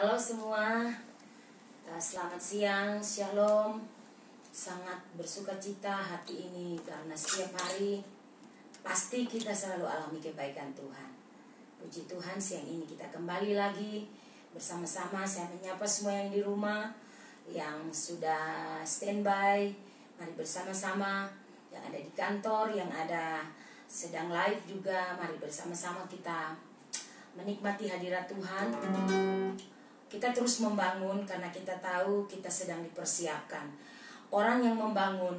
Halo semua, selamat siang, shalom. Sangat bersuka cita hati ini karena setiap hari pasti kita selalu alami kebaikan Tuhan. Puji Tuhan, siang ini kita kembali lagi bersama-sama. Saya menyapa semua yang di rumah, yang sudah standby. Mari bersama-sama, yang ada di kantor, yang ada sedang live juga. Mari bersama-sama kita menikmati hadirat Tuhan. Kita terus membangun karena kita tahu kita sedang dipersiapkan. Orang yang membangun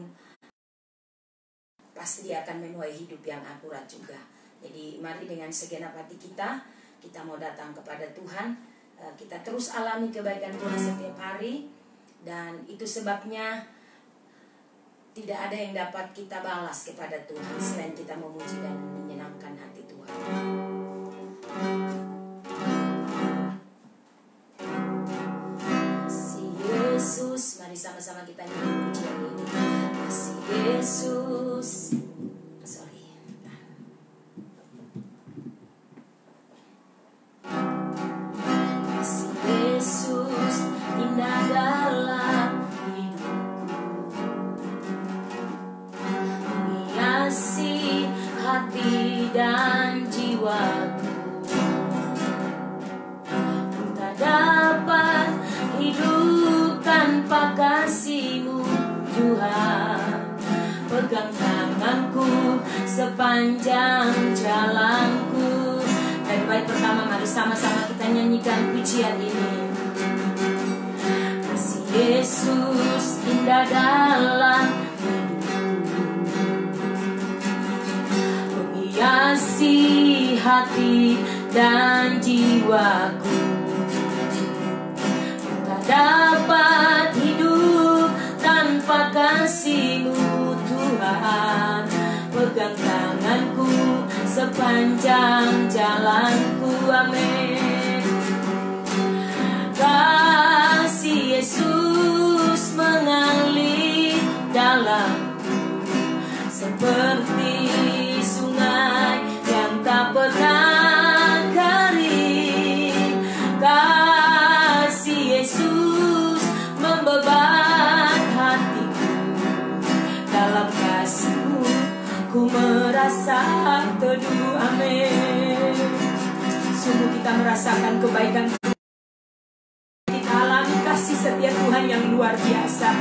pasti dia akan menuai hidup yang akurat juga. Jadi mari dengan segenap hati kita mau datang kepada Tuhan. Kita terus alami kebaikan Tuhan setiap hari. Dan itu sebabnya tidak ada yang dapat kita balas kepada Tuhan selain kita memuji dan menyenangkan hati Tuhan. Yesus, mari sama-sama kita nyanyi pujian ini. Kasih Yesus. Kasih Yesus indah dalam hidupku, menghiasi hati dan jiwaku. Tak dapat hidup tanpa kasih-Mu Tuhan. Pegang tanganku sepanjang jalanku. Dari bait pertama mari sama-sama kita nyanyikan pujian ini. Kasih Yesus indah dalam hidupku, menghiasi hati dan jiwaku. Dapat hidup tanpa kasih-Mu Tuhan. Pegang tanganku sepanjang jalanku, amin. Kasih Yesus mengalir dalamku seperti sungai yang tak pernah kering. Yesus membebat hatiku, dalam kasih-Mu ku merasa teduh, amin. Sungguh kita merasakan kebaikan, kita alami kasih setia Tuhan yang luar biasa.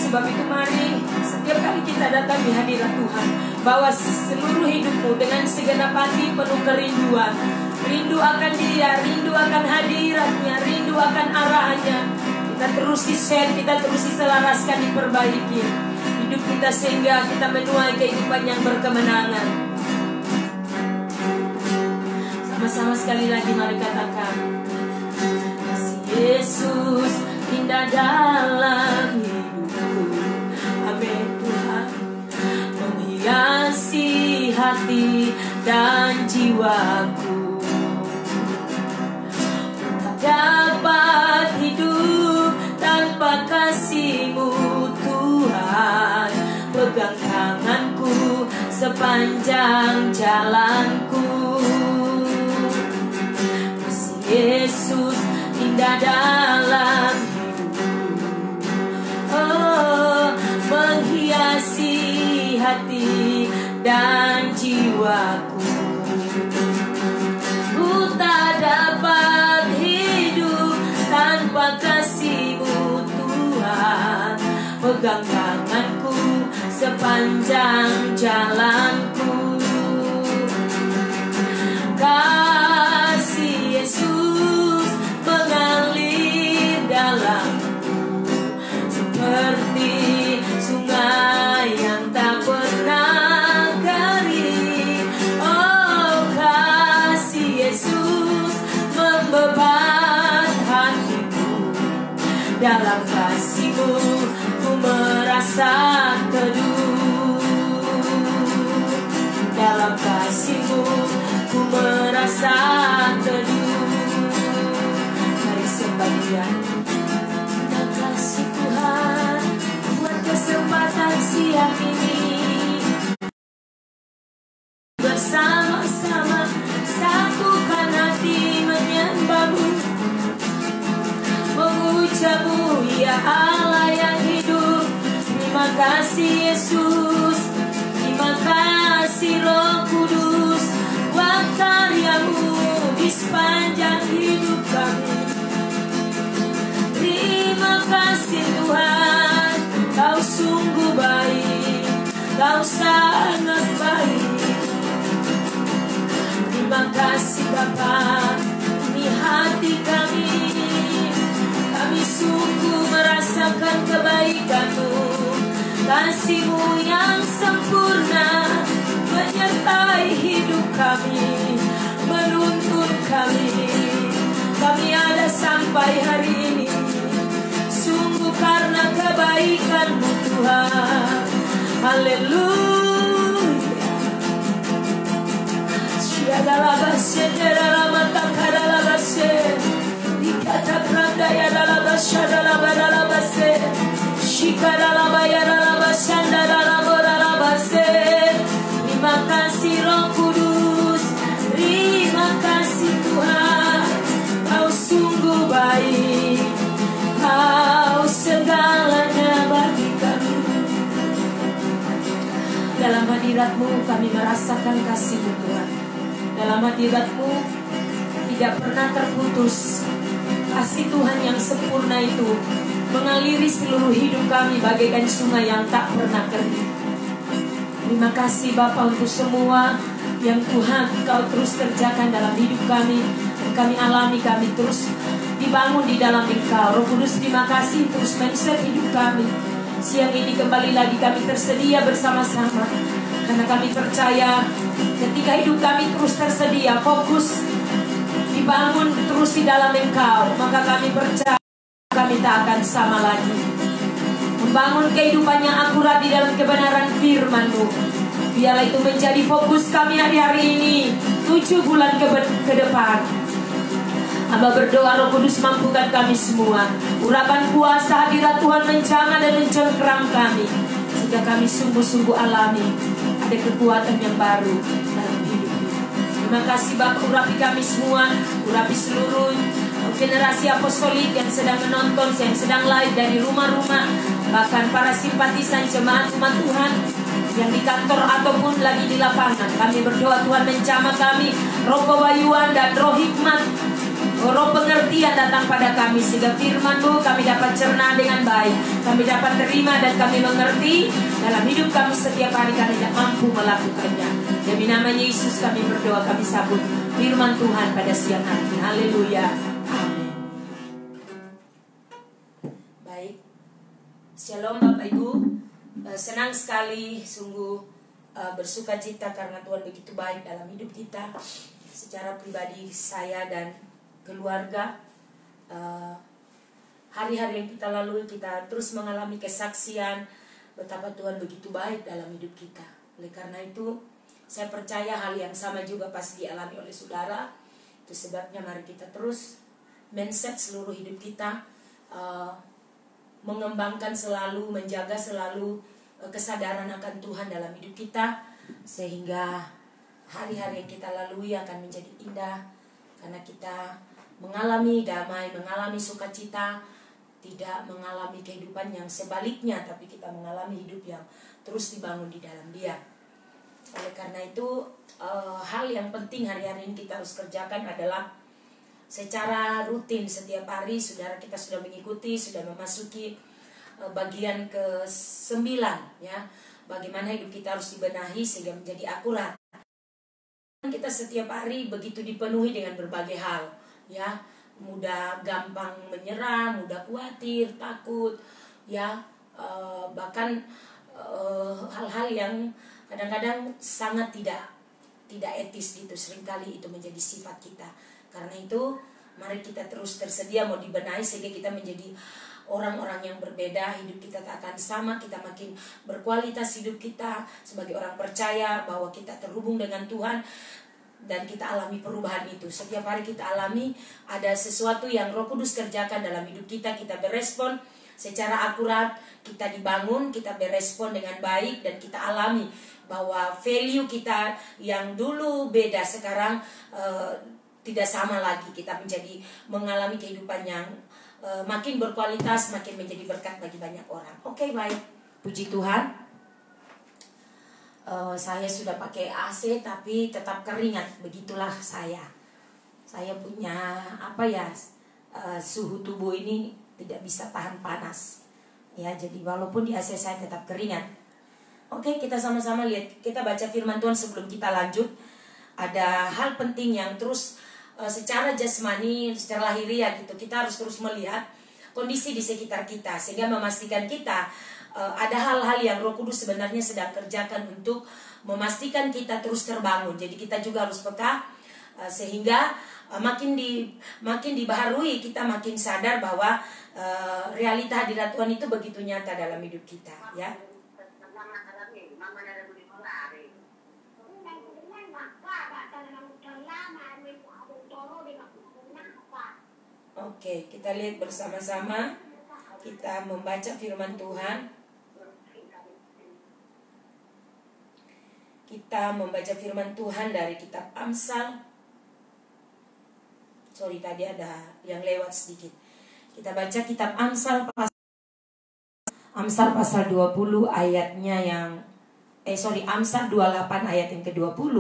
Sebab itu mari setiap kali kita datang di hadirat Tuhan, bawa seluruh hidupmu dengan segenap hati penuh kerinduan. Rindu akan Dia, rindu akan hadiratnya, rindu akan arahnya. Kita terus di-share, kita terus diselaraskan, diperbaiki hidup kita sehingga kita menuai kehidupan yang berkemenangan. Sama-sama sekali lagi mari katakan. Kasih Yesus indah dalam hidupku, amin Tuhan. Menghiasi hati dan jiwaku. Dapat hidup tanpa kasih-Mu Tuhan. Pegang tanganku sepanjang jalanku. Kasih Yesus indah dalam hidupku, oh, menghiasi hati dan jiwaku. Ku tak dapat hidup tanpa kasih-Mu Tuhan. Pegang tanganku sepanjang jalanku. Kasih Yesus mengalir dalamku seperti sungai yang tak pernah kering. Oh, kasih Yesus membebat hatiku, dalam kasih-Mu ku merasa teduh. Dalam kasih-Mu ku merasa teduh. Mari sembah Dia. Terima kasih Tuhan buat kesempatan siang ini bersama-sama satukan hati menyembah-Mu. pujamu ya Allah yang hidup. Terima kasih Yesus, terima kasih Roh Kudus, buat karyamu di sepanjang hidup kami. Terima kasih Tuhan, Kau sungguh baik, Kau sangat baik. Terima kasih Bapa, ini hati kami, kami sungguh merasakan kebaikan-Mu, kasih-Mu yang sempurna menyertai hidup kami, menuntun kami. Kami ada sampai hari ini sungguh karena kebaikan-Mu Tuhan. Haleluya. Shadalabase dalamata kadalabase dikata pranda ya dalabasha dalabalabase shikadalabaya dalabashanda dalabalabase. Terima kasih Roh Kudus, terima kasih Tuhan, Kau sungguh baik, Kau segalanya bagi kami. Dalam hadirat-Mu kami merasakan kasih-Mu Tuhan. Dalam hadirat-Mu tidak pernah terputus. Kasih Tuhan yang sempurna itu mengaliri seluruh hidup kami bagaikan sungai yang tak pernah kering. Terima kasih Bapa untuk semua yang Tuhan Kau terus kerjakan dalam hidup kami. Dan kami alami, kami terus dibangun di dalam Engkau. Roh Kudus, terima kasih terus men-set hidup kami. Siang ini kembali lagi kami tersedia bersama-sama, karena kami percaya ketika hidup kami terus tersedia, fokus, dibangun terus di dalam Engkau, maka kami percaya kami tak akan sama lagi. Membangun kehidupan yang akurat di dalam kebenaran firman-Mu, biarlah itu menjadi fokus kami hari-hari ini, 7 bulan ke depan. Hamba berdoa Roh Kudus mampukan kami semua. Urapan kuasa hadirat Tuhan menjamah dan mencengkeram kami, sehingga kami sungguh-sungguh alami ada kekuatan yang baru dalam hidup ini. Terima kasih Bapak, urapi kami semua, urapi seluruh generasi apostolik yang sedang menonton, yang sedang live dari rumah-rumah, bahkan para simpatisan jemaat umat Tuhan yang di kantor ataupun lagi di lapangan. Kami berdoa Tuhan menjamah kami, roh pewahyuan dan roh hikmat, roh pengertian datang pada kami, sehingga firman-Mu kami dapat cerna dengan baik, kami dapat terima dan kami mengerti dalam hidup kami setiap hari. Kami tidak mampu melakukannya. Demi nama Yesus kami berdoa, kami sambut firman Tuhan pada siang hari. Haleluya, amin. Baik, shalom Bapak Ibu. Senang sekali, sungguh bersuka cita karena Tuhan begitu baik dalam hidup kita. Secara pribadi saya dan keluarga, hari-hari yang kita lalui, kita terus mengalami kesaksian betapa Tuhan begitu baik dalam hidup kita. Oleh karena itu saya percaya hal yang sama juga pasti dialami oleh saudara. Itu sebabnya mari kita terus men-set seluruh hidup kita, mengembangkan selalu, menjaga selalu kesadaran akan Tuhan dalam hidup kita, sehingga hari-hari yang kita lalui akan menjadi indah karena kita mengalami damai, mengalami sukacita, tidak mengalami kehidupan yang sebaliknya, tapi kita mengalami hidup yang terus dibangun di dalam Dia. Oleh karena itu hal yang penting hari-hari ini kita harus kerjakan adalah secara rutin setiap hari. Saudara, kita sudah mengikuti, sudah memasuki bagian ke-9 ya, bagaimana hidup kita harus dibenahi sehingga menjadi akurat. Kita setiap hari begitu dipenuhi dengan berbagai hal ya, mudah gampang menyerah, mudah khawatir, takut ya, bahkan hal-hal yang kadang-kadang sangat tidak etis gitu, seringkali itu menjadi sifat kita. Karena itu mari kita terus tersedia mau dibenahi sehingga kita menjadi orang-orang yang berbeda. Hidup kita tak akan sama, kita makin berkualitas hidup kita sebagai orang percaya bahwa kita terhubung dengan Tuhan dan kita alami perubahan itu. Setiap hari kita alami ada sesuatu yang Roh Kudus kerjakan dalam hidup kita. Kita berespon secara akurat, kita dibangun, kita berespon dengan baik, dan kita alami bahwa value kita yang dulu beda sekarang tidak sama lagi. Kita menjadi mengalami kehidupan yang makin berkualitas, makin menjadi berkat bagi banyak orang. Oke, baik, puji Tuhan. Saya sudah pakai AC tapi tetap keringat, begitulah saya. Saya punya suhu tubuh ini tidak bisa tahan panas. Ya, jadi walaupun di AC saya tetap keringat. Oke, kita sama-sama lihat, kita baca firman Tuhan sebelum kita lanjut. Ada hal penting yang terus secara jasmani, secara lahiriah gitu, kita harus terus melihat kondisi di sekitar kita sehingga memastikan kita ada hal-hal yang Roh Kudus sebenarnya sedang kerjakan untuk memastikan kita terus terbangun. Jadi kita juga harus peka sehingga makin dibaharui, kita makin sadar bahwa realita hadirat Tuhan itu begitu nyata dalam hidup kita, ya. Oke, kita lihat bersama-sama. Kita membaca firman Tuhan. Kita membaca firman Tuhan dari kitab Amsal. Sorry, tadi ada yang lewat sedikit. Kita baca kitab Amsal pasal 20 ayatnya yang Amsal 28 ayat yang ke-20.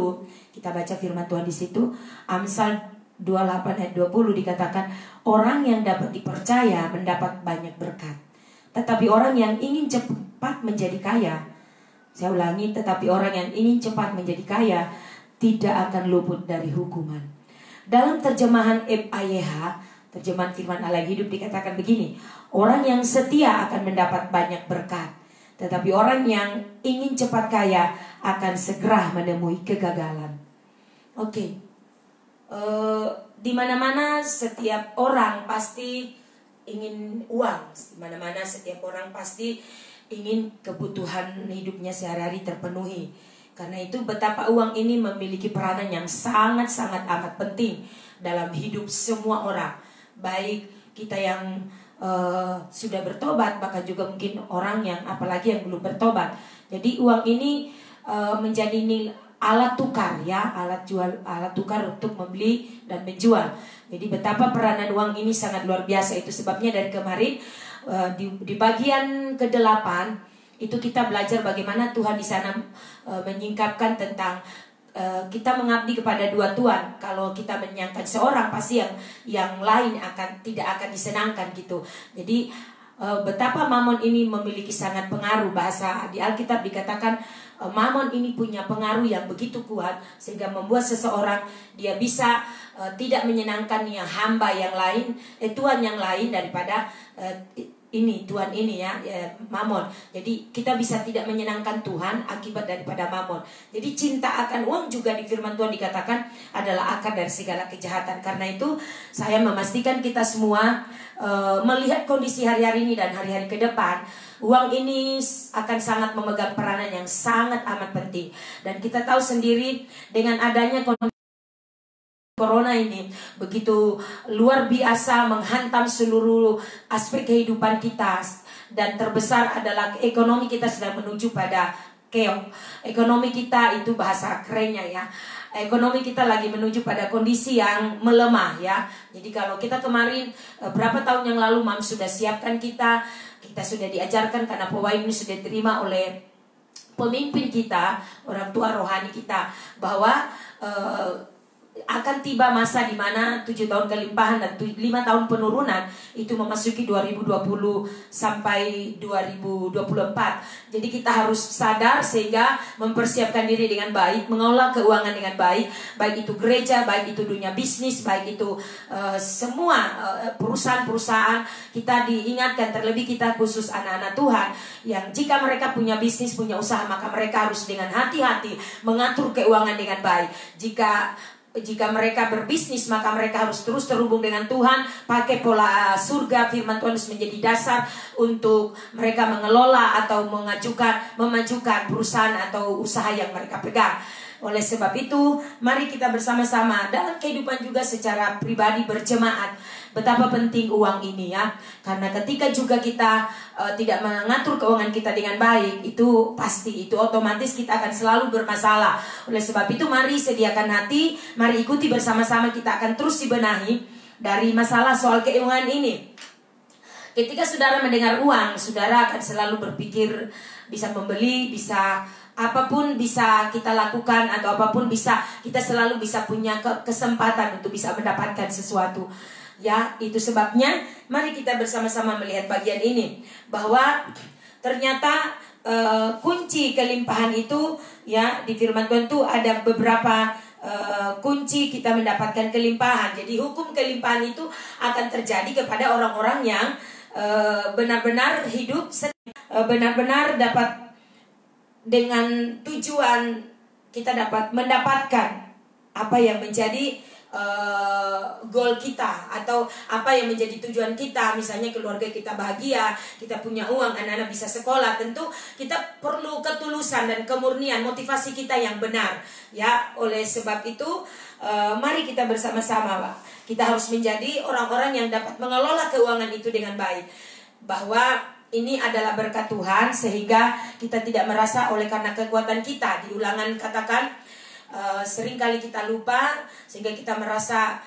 Kita baca firman Tuhan di situ. Amsal 28 ayat 20 dikatakan, orang yang dapat dipercaya mendapat banyak berkat, tetapi orang yang ingin cepat menjadi kaya, saya ulangi, tetapi orang yang ingin cepat menjadi kaya tidak akan luput dari hukuman. Dalam terjemahan FAYH, terjemahan firman Allah hidup, dikatakan begini, orang yang setia akan mendapat banyak berkat, tetapi orang yang ingin cepat kaya akan segera menemui kegagalan. Oke. Di mana-mana setiap orang pasti ingin uang, di mana-mana setiap orang pasti ingin kebutuhan hidupnya sehari-hari terpenuhi. Karena itu betapa uang ini memiliki peranan yang sangat-sangat amat penting dalam hidup semua orang, baik kita yang sudah bertobat, bahkan juga mungkin orang yang apalagi yang belum bertobat. Jadi uang ini menjadi alat tukar, ya, alat tukar untuk membeli dan menjual. Jadi betapa peranan uang ini sangat luar biasa. Itu sebabnya dari kemarin di bagian ke-8 itu kita belajar bagaimana Tuhan di sana menyingkapkan tentang kita mengabdi kepada dua Tuhan. Kalau kita menyangkan seorang, pasti yang lain tidak akan disenangkan gitu. Jadi betapa mamon ini memiliki sangat pengaruh. Bahasa di Alkitab dikatakan mamon ini punya pengaruh yang begitu kuat sehingga membuat seseorang dia bisa tidak menyenangkan yang hamba yang lain, Tuhan yang lain daripada Tuhan ini, ya, mamon. Jadi kita bisa tidak menyenangkan Tuhan akibat daripada mamon. Jadi cinta akan uang juga di firman Tuhan dikatakan adalah akar dari segala kejahatan. Karena itu saya memastikan kita semua melihat kondisi hari-hari ini dan hari-hari ke depan, uang ini akan sangat memegang peranan yang sangat amat penting. Dan kita tahu sendiri dengan adanya Corona ini begitu luar biasa menghantam seluruh aspek kehidupan kita. Dan terbesar adalah ekonomi kita sedang menuju pada keong. Ekonomi kita itu bahasa kerennya, ya. Ekonomi kita lagi menuju pada kondisi yang melemah, ya. Jadi kalau kita kemarin berapa tahun yang lalu Mam sudah siapkan kita sudah diajarkan karena pewahyuan ini sudah diterima oleh pemimpin kita, orang tua rohani kita, bahwa akan tiba masa di mana 7 tahun kelimpahan dan 5 tahun penurunan itu memasuki 2020 sampai 2024. Jadi kita harus sadar sehingga mempersiapkan diri dengan baik, mengelola keuangan dengan baik, baik itu gereja, baik itu dunia bisnis, baik itu semua perusahaan-perusahaan. Kita diingatkan, terlebih kita khusus anak-anak Tuhan yang jika mereka punya bisnis, punya usaha, maka mereka harus dengan hati-hati mengatur keuangan dengan baik. Jika mereka berbisnis, maka mereka harus terus terhubung dengan Tuhan, pakai pola surga. Firman Tuhan harus menjadi dasar untuk mereka mengelola atau memajukan perusahaan atau usaha yang mereka pegang. Oleh sebab itu, mari kita bersama-sama dalam kehidupan juga secara pribadi berjemaat. Betapa penting uang ini, ya. Karena ketika juga kita tidak mengatur keuangan kita dengan baik, itu pasti, itu otomatis kita akan selalu bermasalah. Oleh sebab itu mari sediakan hati, mari ikuti bersama-sama, kita akan terus dibenahi dari masalah soal keuangan ini. Ketika saudara mendengar uang, saudara akan selalu berpikir bisa membeli, bisa apapun bisa kita lakukan, atau apapun kita selalu bisa punya kesempatan untuk bisa mendapatkan sesuatu. Ya, itu sebabnya mari kita bersama-sama melihat bagian ini, bahwa ternyata kunci kelimpahan itu, ya, di firman Tuhan itu ada beberapa kunci kita mendapatkan kelimpahan. Jadi hukum kelimpahan itu akan terjadi kepada orang-orang yang benar-benar hidup, benar-benar dapat dengan tujuan kita dapat mendapatkan apa yang menjadi goal kita, atau apa yang menjadi tujuan kita. Misalnya keluarga kita bahagia, kita punya uang, anak-anak bisa sekolah. Tentu kita perlu ketulusan dan kemurnian, motivasi kita yang benar. Ya, oleh sebab itu mari kita bersama-sama, Pak. Kita harus menjadi orang-orang yang dapat mengelola keuangan itu dengan baik. Bahwa ini adalah berkat Tuhan, sehingga kita tidak merasa oleh karena kekuatan kita. Di Ulangan katakan, seringkali kita lupa sehingga kita merasa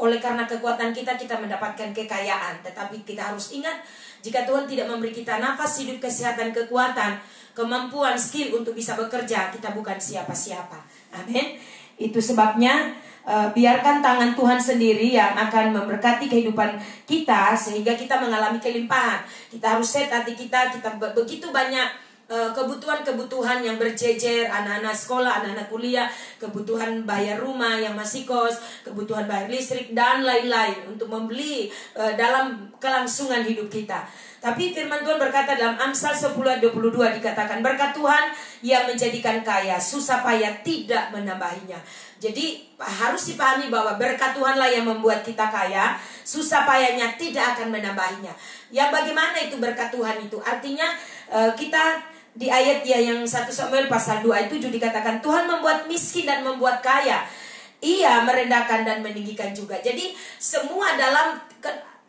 oleh karena kekuatan kita mendapatkan kekayaan. Tetapi kita harus ingat, jika Tuhan tidak memberi kita nafas hidup, kesehatan, kekuatan, kemampuan, skill untuk bisa bekerja, kita bukan siapa-siapa. Amin. Itu sebabnya biarkan tangan Tuhan sendiri yang akan memberkati kehidupan kita, sehingga kita mengalami kelimpahan. Kita harus set hati kita begitu banyak kebutuhan-kebutuhan yang berjejer, anak-anak sekolah, anak-anak kuliah, kebutuhan bayar rumah yang masih kos, kebutuhan bayar listrik, dan lain-lain, untuk membeli dalam kelangsungan hidup kita. Tapi firman Tuhan berkata dalam Amsal 10:22 dikatakan, berkat Tuhan yang menjadikan kaya, susah payah tidak menambahinya. Jadi harus dipahami bahwa berkat Tuhanlah yang membuat kita kaya, susah payahnya tidak akan menambahinya. Yang bagaimana itu berkat Tuhan itu? Artinya kita di ayat yang 1 Samuel pasal 2 ayat 7 dikatakan, Tuhan membuat miskin dan membuat kaya, Ia merendahkan dan meninggikan juga. Jadi semua dalam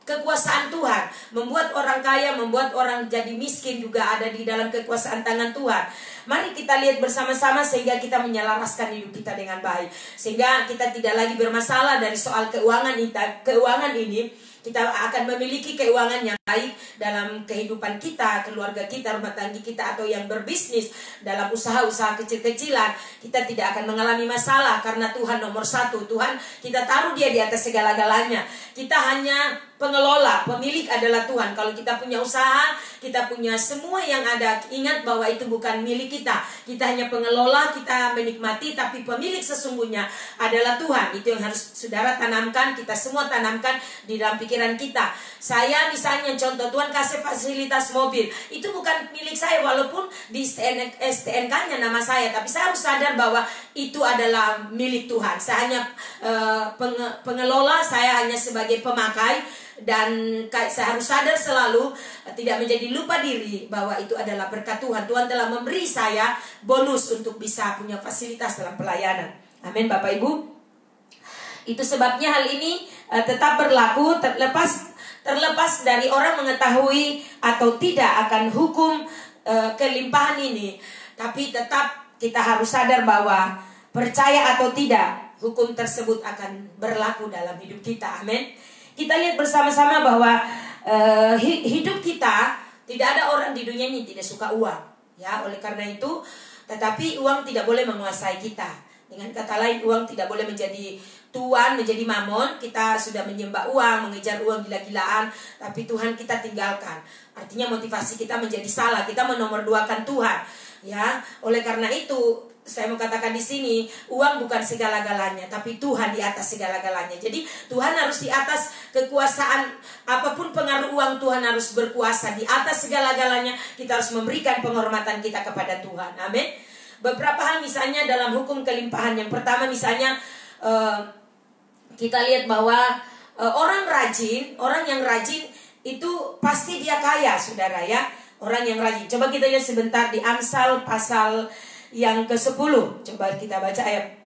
kekuasaan Tuhan. Membuat orang kaya, membuat orang jadi miskin juga ada di dalam kekuasaan tangan Tuhan. Mari kita lihat bersama-sama sehingga kita menyelaraskan hidup kita dengan baik, sehingga kita tidak lagi bermasalah dari soal keuangan ini. Kita akan memiliki keuangan yang baik dalam kehidupan kita, keluarga kita, rumah tangga kita, atau yang berbisnis dalam usaha-usaha kecil-kecilan. Kita tidak akan mengalami masalah karena Tuhan nomor satu. Tuhan, kita taruh Dia di atas segala-galanya. Kita hanya pengelola, pemilik adalah Tuhan. Kalau kita punya usaha, kita punya semua yang ada, ingat bahwa itu bukan milik kita. Kita hanya pengelola, kita menikmati, tapi pemilik sesungguhnya adalah Tuhan. Itu yang harus saudara tanamkan, kita semua tanamkan di dalam pikiran kita. Saya misalnya contoh, Tuhan kasih fasilitas mobil, itu bukan milik saya, walaupun di STNK-nya nama saya, tapi saya harus sadar bahwa itu adalah milik Tuhan. Saya hanya pengelola, saya hanya sebagai pemakai. Dan saya harus sadar selalu, tidak menjadi lupa diri bahwa itu adalah berkat Tuhan. Tuhan telah memberi saya bonus untuk bisa punya fasilitas dalam pelayanan. Amin, Bapak Ibu. Itu sebabnya hal ini tetap berlaku terlepas dari orang mengetahui atau tidak akan hukum kelimpahan ini. Tapi tetap kita harus sadar bahwa percaya atau tidak, hukum tersebut akan berlaku dalam hidup kita. Amin. Kita lihat bersama-sama bahwa hidup kita, tidak ada orang di dunia ini tidak suka uang. Ya, oleh karena itu, tetapi uang tidak boleh menguasai kita. Dengan kata lain, uang tidak boleh menjadi tuan, menjadi mamon. Kita sudah menyembah uang, mengejar uang gila-gilaan, tapi Tuhan kita tinggalkan. Artinya motivasi kita menjadi salah. Kita menomorduakan Tuhan. Ya, oleh karena itu, saya mau katakan di sini, uang bukan segala-galanya, tapi Tuhan di atas segala-galanya. Jadi Tuhan harus di atas kekuasaan, apapun pengaruh uang, Tuhan harus berkuasa di atas segala-galanya. Kita harus memberikan penghormatan kita kepada Tuhan. Amin. Beberapa hal misalnya dalam hukum kelimpahan. Yang pertama misalnya kita lihat bahwa orang yang rajin itu pasti dia kaya, saudara ya. Orang yang rajin. Coba kita lihat sebentar di Amsal pasal yang ke-10. Coba kita baca ayat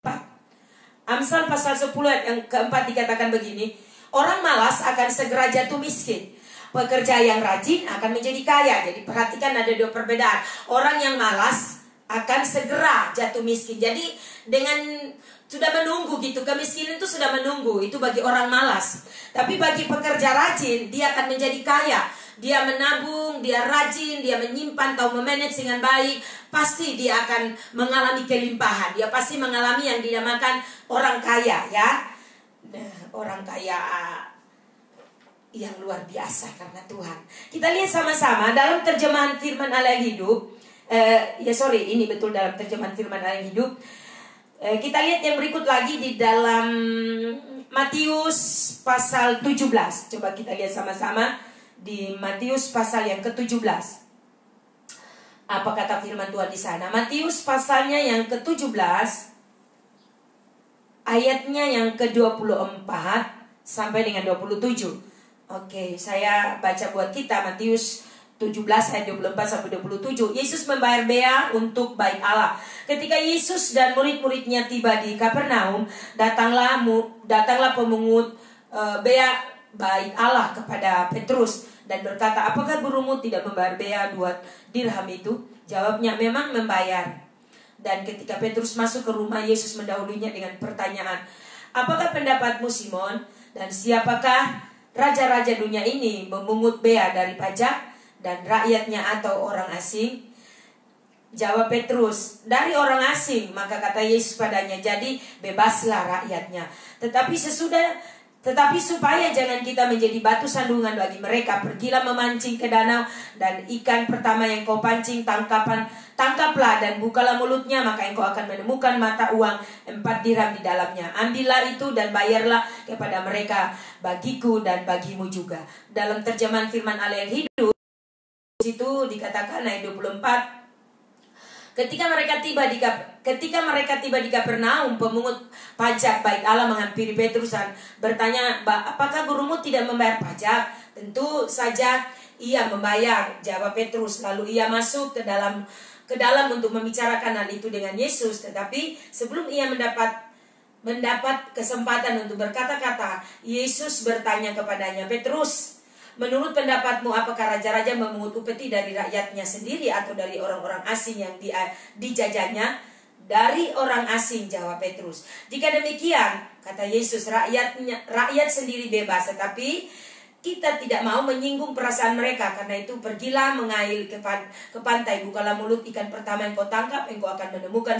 4. Amsal pasal 10 ayat yang ke-4 dikatakan begini, orang malas akan segera jatuh miskin, pekerja yang rajin akan menjadi kaya. Jadi perhatikan ada dua perbedaan. Orang yang malas akan segera jatuh miskin. Jadi dengan sudah menunggu gitu. Kemiskinan itu sudah menunggu. Itu bagi orang malas. Tapi bagi pekerja rajin, dia akan menjadi kaya. Dia menabung, dia rajin, dia menyimpan atau memanage dengan baik. Pasti dia akan mengalami kelimpahan. Dia pasti mengalami yang dinamakan orang kaya, ya. Nah, orang kaya yang luar biasa karena Tuhan. Kita lihat sama-sama dalam terjemahan firman Allah yang hidup. Ini betul dalam terjemahan firman Allah yang hidup. Kita lihat yang berikut lagi di dalam Matius pasal 17. Coba kita lihat sama-sama di Matius pasal yang ke-17. Apa kata firman Tuhan di sana? Matius pasalnya yang ke-17, ayatnya yang ke-24 sampai dengan 27. Oke, saya baca buat kita Matius 17 ayat 24 sampai 27. Yesus membayar bea untuk bait Allah. Ketika Yesus dan murid-muridnya tiba di Kapernaum, datanglah pemungut bea bait Allah kepada Petrus dan berkata, "Apakah gurumu tidak membayar bea 2 dirham itu?" Jawabnya, "Memang membayar." Dan ketika Petrus masuk ke rumah, Yesus mendahulunya dengan pertanyaan, "Apakah pendapatmu, Simon? Dan siapakah raja-raja dunia ini memungut bea dari pajak dan rakyatnya atau orang asing?" Jawab Petrus, "Dari orang asing." Maka kata Yesus padanya, "Jadi bebaslah rakyatnya. Tetapi supaya jangan kita menjadi batu sandungan bagi mereka, pergilah memancing ke danau, dan ikan pertama yang kau pancing tangkaplah dan bukalah mulutnya, maka engkau akan menemukan mata uang 4 dirham di dalamnya. Ambillah itu dan bayarlah kepada mereka, bagiku dan bagimu juga." Dalam terjemahan firman Allah yang hidup, itu dikatakan ayat 24, Ketika mereka tiba di Kapernaum, pemungut pajak bait Allah menghampiri Petrus dan bertanya, "Apakah gurumu tidak membayar pajak?" "Tentu saja ia membayar," jawab Petrus. Lalu ia masuk ke dalam untuk membicarakan hal itu dengan Yesus. Tetapi sebelum ia mendapat kesempatan untuk berkata-kata, Yesus bertanya kepadanya, "Petrus, menurut pendapatmu, apakah raja-raja memungut upeti dari rakyatnya sendiri atau dari orang-orang asing yang dijajahnya?" "Dari orang asing," jawab Petrus. "Jika demikian," kata Yesus, rakyat sendiri bebas, tetapi kita tidak mau menyinggung perasaan mereka. Karena itu pergilah mengail ke pantai, bukalah mulut ikan pertama yang kau tangkap, engkau akan menemukan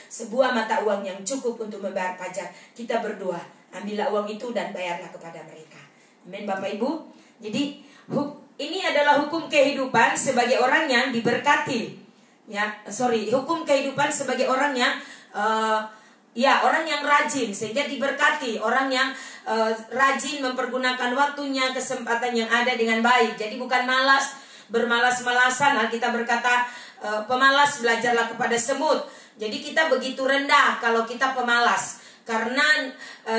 sebuah mata uang yang cukup untuk membayar pajak. Kita berdoa, ambillah uang itu dan bayarlah kepada mereka." Amin, Bapak Ibu. Jadi ini adalah hukum kehidupan sebagai orang yang diberkati. Hukum kehidupan sebagai orang yang orang yang rajin sehingga diberkati, orang yang rajin mempergunakan waktunya, kesempatan yang ada dengan baik. Jadi bukan bermalas-malasan. Alkitab berkata, pemalas belajarlah kepada semut. Jadi kita begitu rendah kalau kita pemalas. Karena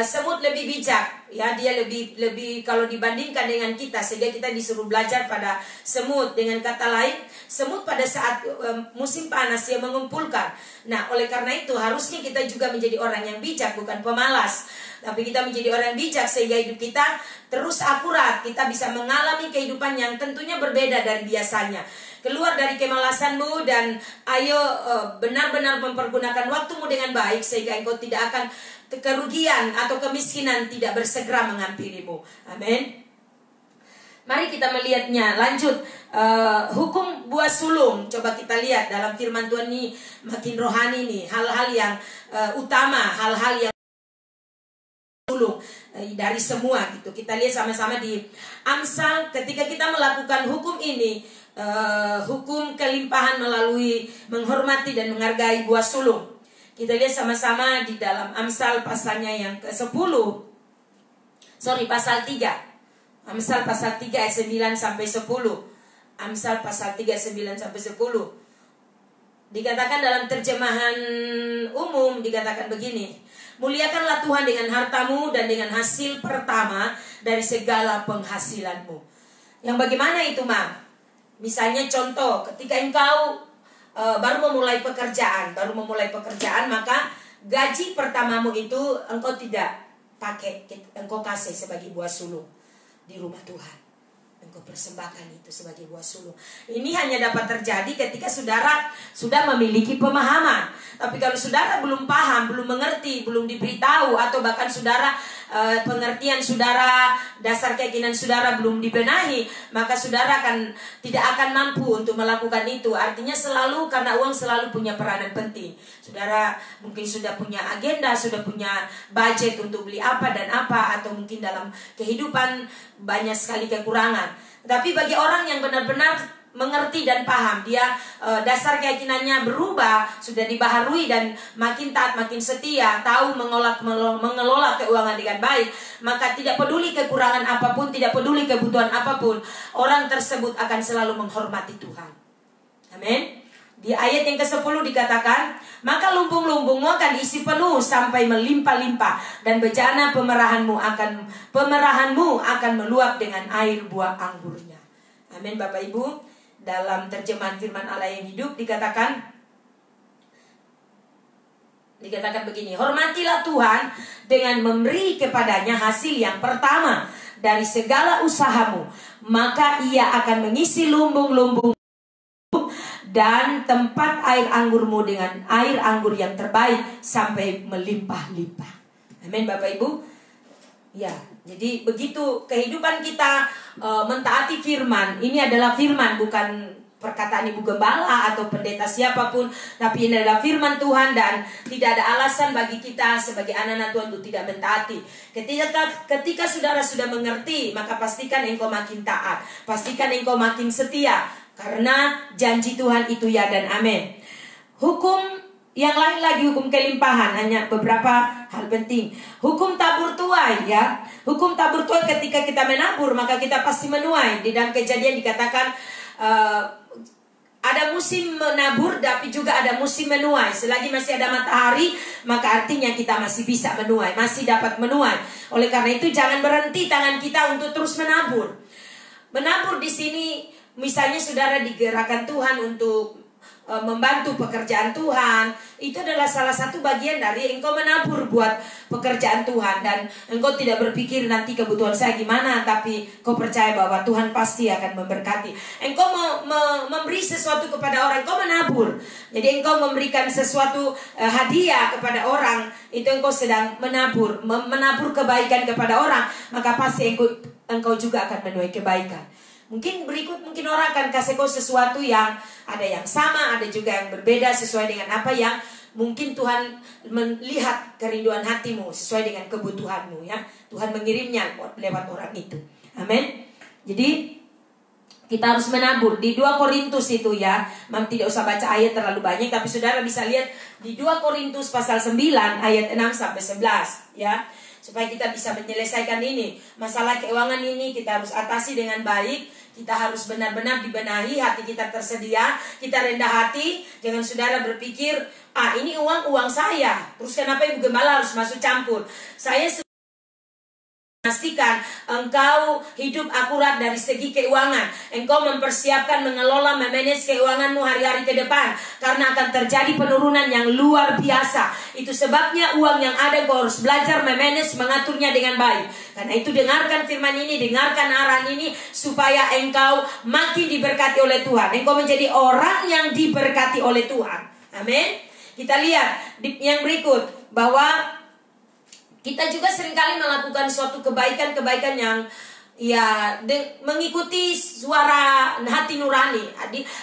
semut lebih bijak, ya, dia lebih kalau dibandingkan dengan kita, sehingga kita disuruh belajar pada semut. Dengan kata lain, semut pada saat musim panas dia mengumpulkan. Nah, oleh karena itu harusnya kita juga menjadi orang yang bijak, bukan pemalas. Tapi kita menjadi orang yang bijak sehingga hidup kita terus akurat. Kita bisa mengalami kehidupan yang tentunya berbeda dari biasanya. Keluar dari kemalasanmu dan ayo benar-benar mempergunakan waktumu dengan baik sehingga engkau tidak akan kerugian atau kemiskinan tidak bersegera menghampirimu. Amin. Mari kita melihatnya. Lanjut, hukum buah sulung. Coba kita lihat dalam firman Tuhan ini makin rohani nih. Hal-hal yang utama, hal-hal yang sulung dari semua gitu. Kita lihat sama-sama di Amsal. Ketika kita melakukan hukum ini, hukum kelimpahan melalui menghormati dan menghargai buah sulung. Kita lihat sama-sama di dalam Amsal pasalnya yang ke-10. Pasal 3. Amsal pasal 3 ayat 9 sampai 10. Amsal pasal 3 9 sampai 10. Dikatakan dalam terjemahan umum, dikatakan begini, "Muliakanlah Tuhan dengan hartamu dan dengan hasil pertama dari segala penghasilanmu." Yang bagaimana itu, Mam? Misalnya contoh, ketika engkau baru memulai pekerjaan, maka gaji pertamamu itu engkau tidak pakai, engkau kasih sebagai buah sulung di rumah Tuhan. engkau persembahkan itu sebagai buah sulung. Ini hanya dapat terjadi ketika saudara sudah memiliki pemahaman. Tapi kalau saudara belum paham, belum mengerti, belum diberitahu, atau bahkan saudara pengertian saudara, dasar keyakinan saudara belum dibenahi, maka saudara tidak akan mampu untuk melakukan itu. Artinya selalu, karena uang selalu punya peranan penting. Saudara mungkin sudah punya agenda, sudah punya budget untuk beli apa dan apa, atau mungkin dalam kehidupan banyak sekali kekurangan. Tapi bagi orang yang benar-benar mengerti dan paham, dia dasar keyakinannya berubah, sudah dibaharui dan makin taat, makin setia, tahu mengelola keuangan dengan baik, maka tidak peduli kekurangan apapun, tidak peduli kebutuhan apapun, orang tersebut akan selalu menghormati Tuhan. Amin. Di ayat yang ke-10 dikatakan, maka lumbung-lumbungmu akan diisi penuh sampai melimpah-limpah, dan bejana pemerahanmu akan meluap dengan air buah anggurnya. Amin, Bapak Ibu. Dalam terjemahan firman Allah yang hidup dikatakan begini, hormatilah Tuhan dengan memberi kepadanya hasil yang pertama dari segala usahamu, maka ia akan mengisi lumbung-lumbung dan tempat air anggurmu dengan air anggur yang terbaik sampai melimpah-limpah. Amin, Bapak Ibu. Ya, jadi begitu kehidupan kita mentaati firman. Ini adalah firman, bukan perkataan ibu gembala atau pendeta siapapun, tapi ini adalah firman Tuhan, dan tidak ada alasan bagi kita sebagai anak-anak Tuhan untuk tidak mentaati. Ketika saudara sudah mengerti, maka pastikan engkau makin taat, pastikan engkau makin setia, karena janji Tuhan itu ya dan amin. Hukum yang lain lagi, hukum kelimpahan, hanya beberapa hal penting. Hukum tabur tuai, ya. Hukum tabur tuai, ketika kita menabur maka kita pasti menuai. Di dalam Kejadian dikatakan ada musim menabur, tapi juga ada musim menuai. Selagi masih ada matahari, maka artinya kita masih bisa menuai, masih dapat menuai. Oleh karena itu jangan berhenti tangan kita untuk terus menabur. Menabur di sini, misalnya saudara digerakkan Tuhan untuk membantu pekerjaan Tuhan, itu adalah salah satu bagian dari engkau menabur buat pekerjaan Tuhan. Dan engkau tidak berpikir nanti kebutuhan saya gimana, tapi kau percaya bahwa Tuhan pasti akan memberkati. Engkau memberi sesuatu kepada orang, engkau menabur. Jadi engkau memberikan sesuatu hadiah kepada orang, itu engkau sedang menabur kebaikan kepada orang, maka pasti engkau juga akan menuai kebaikan. Mungkin orang akan kasih kau sesuatu yang ada yang sama, ada juga yang berbeda sesuai dengan apa yang mungkin Tuhan melihat kerinduan hatimu, sesuai dengan kebutuhanmu, ya. Tuhan mengirimnya lewat orang itu. Amin. Jadi kita harus menabur. Di 2 Korintus itu, ya, memang tidak usah baca ayat terlalu banyak, tapi saudara bisa lihat di 2 Korintus pasal 9 ayat 6 sampai 11, ya. Supaya kita bisa menyelesaikan ini. Masalah keuangan ini kita harus atasi dengan baik. Kita harus benar-benar dibenahi, hati kita tersedia, kita rendah hati. Jangan saudara berpikir, ini uang saya, terus kenapa ibu gembala harus masuk campur. Saya pastikan engkau hidup akurat dari segi keuangan. Engkau mempersiapkan, mengelola, memanage keuanganmu hari-hari ke depan, karena akan terjadi penurunan yang luar biasa. Itu sebabnya uang yang ada engkau harus belajar memanage, mengaturnya dengan baik. Karena itu dengarkan firman ini, dengarkan arahan ini, supaya engkau makin diberkati oleh Tuhan. Engkau menjadi orang yang diberkati oleh Tuhan. Amin. Kita lihat yang berikut, bahwa kita juga seringkali melakukan suatu kebaikan-kebaikan yang mengikuti suara hati nurani.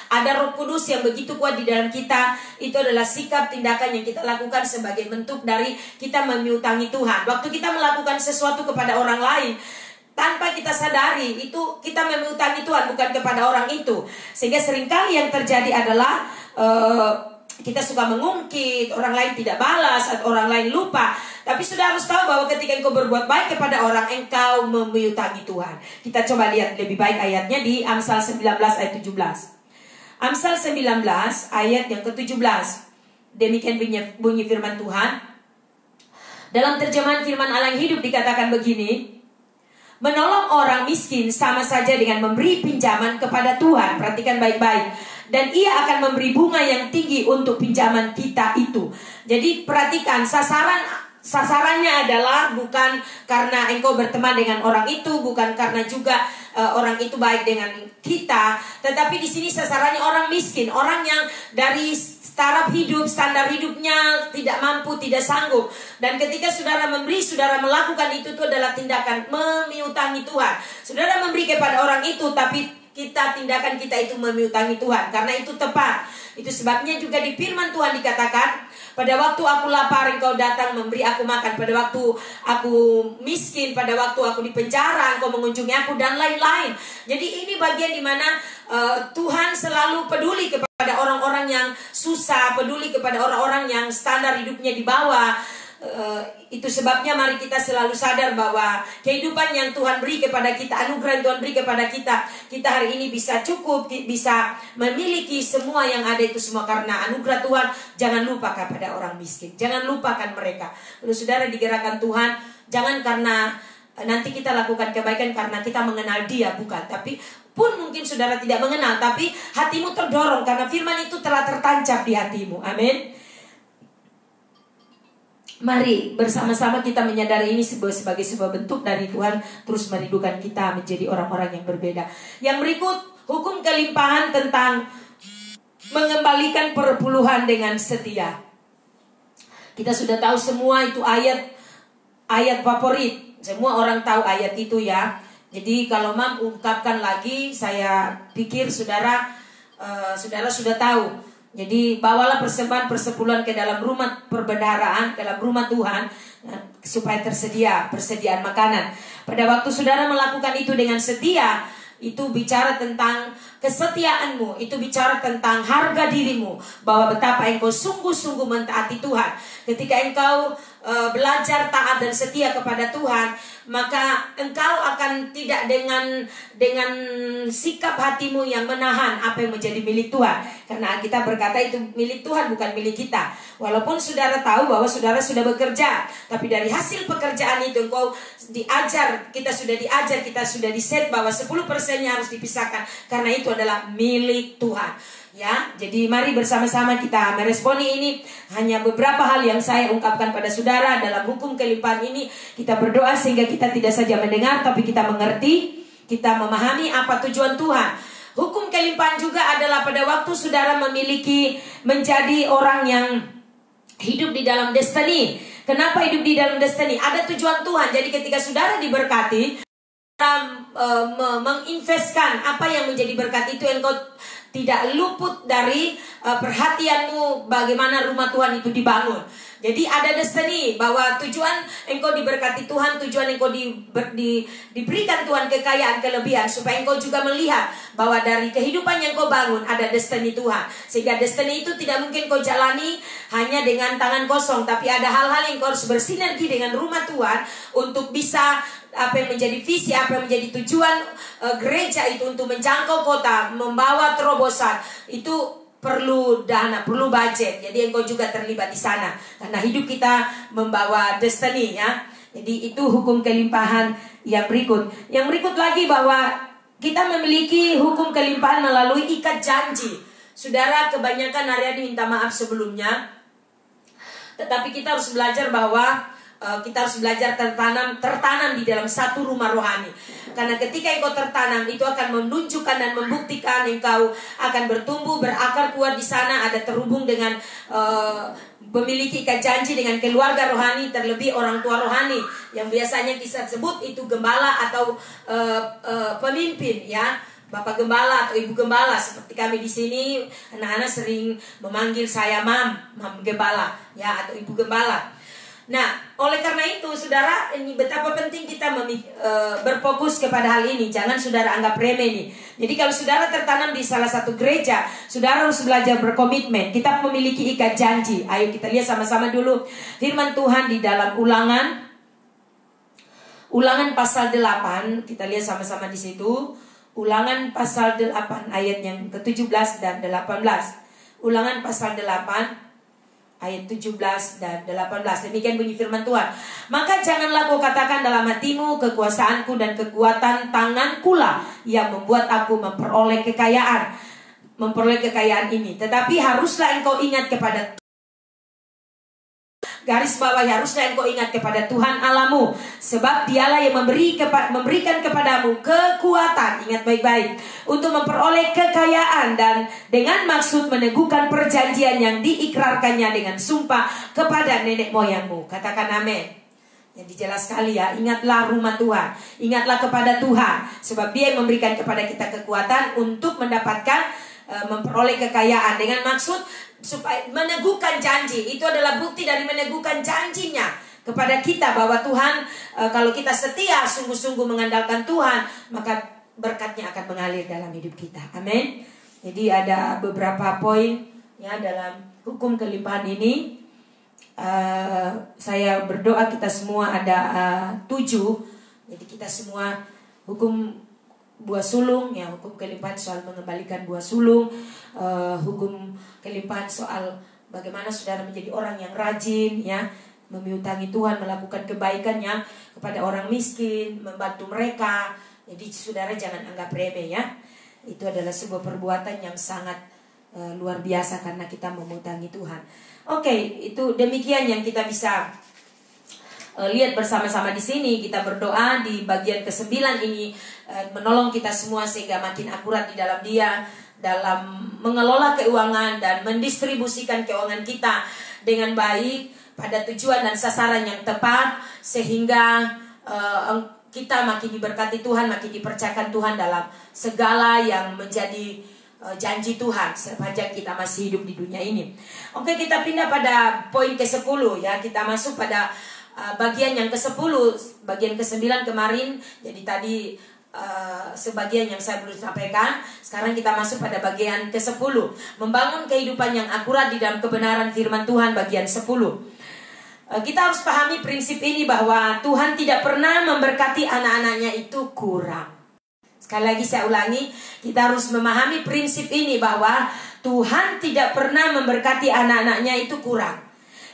Ada Roh Kudus yang begitu kuat di dalam kita. Itu adalah sikap tindakan yang kita lakukan sebagai bentuk dari kita memiutangi Tuhan. Waktu kita melakukan sesuatu kepada orang lain, tanpa kita sadari, itu kita memiutangi Tuhan, bukan kepada orang itu. Sehingga seringkali yang terjadi adalah kita suka mengungkit, orang lain tidak balas, atau orang lain lupa. Tapi sudah harus tahu bahwa ketika engkau berbuat baik kepada orang, engkau memiutangi Tuhan. Kita coba lihat lebih baik ayatnya di Amsal 19 ayat 17. Amsal 19 ayat yang ke-17. Demikian bunyi firman Tuhan. Dalam terjemahan firman Allah yang hidup dikatakan begini, menolong orang miskin sama saja dengan memberi pinjaman kepada Tuhan. Perhatikan baik-baik. Dan ia akan memberi bunga yang tinggi untuk pinjaman kita itu. Jadi perhatikan, sasaran sasarannya adalah bukan karena engkau berteman dengan orang itu, bukan karena juga orang itu baik dengan kita, tetapi di sini sasarannya orang miskin, orang yang dari taraf hidup, standar hidupnya tidak mampu, tidak sanggup. Dan ketika saudara memberi, saudara melakukan itu adalah tindakan memiutangi Tuhan. Saudara memberi kepada orang itu, tapi tindakan kita itu memiutangi Tuhan, karena itu tepat. Itu sebabnya juga di firman Tuhan dikatakan, pada waktu aku lapar engkau datang memberi aku makan, pada waktu aku miskin, pada waktu aku di penjara engkau mengunjungi aku, dan lain-lain. Jadi ini bagian dimana Tuhan selalu peduli kepada orang-orang yang susah, peduli kepada orang-orang yang standar hidupnya di bawah. Itu sebabnya mari kita selalu sadar bahwa kehidupan yang Tuhan beri kepada kita, anugerah yang Tuhan beri kepada kita, kita hari ini bisa cukup, bisa memiliki semua yang ada itu semua karena anugerah Tuhan. Jangan lupa kepada orang miskin, jangan lupakan mereka. Lalu saudara digerakkan Tuhan, jangan karena nanti kita lakukan kebaikan karena kita mengenal dia, bukan. Tapi pun mungkin saudara tidak mengenal, tapi hatimu terdorong karena firman itu telah tertancap di hatimu. Amin. Mari bersama-sama kita menyadari ini sebagai sebuah bentuk dari Tuhan terus merindukan kita menjadi orang-orang yang berbeda. Yang berikut, hukum kelimpahan tentang mengembalikan perpuluhan dengan setia. Kita sudah tahu semua itu ayat favorit. Semua orang tahu ayat itu ya. Jadi kalau Mam ungkapkan lagi, saya pikir saudara sudah tahu. Jadi bawalah persembahan persepuluhan ke dalam rumah perbendaharaan, ke dalam rumah Tuhan, supaya tersedia persediaan makanan. Pada waktu saudara melakukan itu dengan setia, itu bicara tentang kesetiaanmu, itu bicara tentang harga dirimu, bahwa betapa engkau sungguh-sungguh mentaati Tuhan. Ketika engkau belajar taat dan setia kepada Tuhan, maka engkau akan tidak dengan sikap hatimu yang menahan apa yang menjadi milik Tuhan. Karena kita berkata itu milik Tuhan, bukan milik kita. Walaupun saudara tahu bahwa saudara sudah bekerja, tapi dari hasil pekerjaan itu engkau diajar, kita sudah diset bahwa 10%-nya harus dipisahkan, karena itu adalah milik Tuhan. Ya, jadi mari bersama-sama kita meresponi ini. Hanya beberapa hal yang saya ungkapkan pada saudara dalam hukum kelimpahan ini. Kita berdoa sehingga kita tidak saja mendengar, tapi kita mengerti, kita memahami apa tujuan Tuhan. Hukum kelimpahan juga adalah pada waktu saudara menjadi orang yang hidup di dalam destiny. Kenapa hidup di dalam destiny? Ada tujuan Tuhan. Jadi ketika saudara diberkati, menginvestkan apa yang menjadi berkat itu, engkau tidak luput dari perhatianmu bagaimana rumah Tuhan itu dibangun. Jadi ada destiny bahwa tujuan engkau diberkati Tuhan, tujuan engkau diberikan Tuhan kekayaan, kelebihan, supaya engkau juga melihat bahwa dari kehidupan yang kau bangun ada destiny Tuhan. Sehingga destiny itu tidak mungkin kau jalani hanya dengan tangan kosong, tapi ada hal-hal yang kau harus bersinergi dengan rumah Tuhan untuk bisa apa yang menjadi visi, apa yang menjadi tujuan gereja itu untuk menjangkau kota, membawa terobosan. Itu perlu dana, perlu budget. Jadi engkau juga terlibat di sana karena hidup kita membawa destiny ya. Jadi itu hukum kelimpahan yang berikut. Yang berikut lagi bahwa kita memiliki hukum kelimpahan melalui ikat janji. Saudara, kebanyakan hari-hari minta maaf sebelumnya, tetapi kita harus belajar bahwa kita harus belajar tertanam di dalam satu rumah rohani. Karena ketika engkau tertanam, itu akan menunjukkan dan membuktikan engkau akan bertumbuh, berakar kuat di sana, ada terhubung dengan memiliki ikat janji dengan keluarga rohani, terlebih orang tua rohani yang biasanya kita sebut itu gembala atau pemimpin ya. Bapak gembala atau ibu gembala, seperti kami di sini, anak-anak sering memanggil saya mam gembala ya, atau ibu gembala. Nah, oleh karena itu, saudara, ini betapa penting kita berfokus kepada hal ini. Jangan saudara anggap remeh nih. Jadi kalau saudara tertanam di salah satu gereja, saudara harus belajar berkomitmen. Kita memiliki ikat janji. Ayo kita lihat sama-sama dulu firman Tuhan di dalam Ulangan pasal 8. Kita lihat sama-sama di situ. Ulangan pasal 8 ayat yang ke-17 dan 18. Ulangan pasal 8 ayat 17 dan 18. Demikian bunyi firman Tuhan. Maka janganlah kau katakan dalam hatimu, kekuasaanku dan kekuatan tanganku lah yang membuat aku memperoleh kekayaan ini. Tetapi haruslah engkau ingat kepada garis bawah, harusnya engkau ingat kepada Tuhan Allahmu, sebab dialah yang memberikan kepadamu kekuatan, ingat baik-baik, untuk memperoleh kekayaan, dan dengan maksud meneguhkan perjanjian yang diikrarkannya dengan sumpah kepada nenek moyangmu. Katakan amin. Jadi jelas sekali ya, ingatlah rumah Tuhan, ingatlah kepada Tuhan, sebab Dia yang memberikan kepada kita kekuatan untuk mendapatkan memperoleh kekayaan, dengan maksud supaya meneguhkan janji. Itu adalah bukti dari meneguhkan janjinya kepada kita, bahwa Tuhan, kalau kita setia sungguh-sungguh mengandalkan Tuhan, maka berkatnya akan mengalir dalam hidup kita. Amin. Jadi ada beberapa poin ya dalam hukum kelimpahan ini. Saya berdoa kita semua ada 7. Jadi kita semua hukum buah sulung ya, hukum kelimpahan soal mengembalikan buah sulung, hukum kelimpahan soal bagaimana saudara menjadi orang yang rajin ya, memiutangi Tuhan, melakukan kebaikannya kepada orang miskin, membantu mereka. Jadi saudara jangan anggap remeh ya. Itu adalah sebuah perbuatan yang sangat luar biasa karena kita memutangi Tuhan. Oke, itu demikian yang kita bisa lihat bersama-sama di sini. Kita berdoa di bagian ke-9 ini menolong kita semua sehingga makin akurat di dalam Dia, dalam mengelola keuangan dan mendistribusikan keuangan kita dengan baik pada tujuan dan sasaran yang tepat, sehingga kita makin diberkati Tuhan, makin dipercayakan Tuhan dalam segala yang menjadi janji Tuhan sepanjang kita masih hidup di dunia ini. Oke, kita pindah pada poin ke-10 ya. Kita masuk pada bagian yang ke-10, bagian ke-9 kemarin. Jadi tadi sebagian yang saya belum sampaikan. Sekarang kita masuk pada bagian ke-10, membangun kehidupan yang akurat di dalam kebenaran firman Tuhan, bagian 10. Kita harus pahami prinsip ini, bahwa Tuhan tidak pernah memberkati anak-anaknya itu kurang. Sekali lagi saya ulangi, kita harus memahami prinsip ini, bahwa Tuhan tidak pernah memberkati anak-anaknya itu kurang.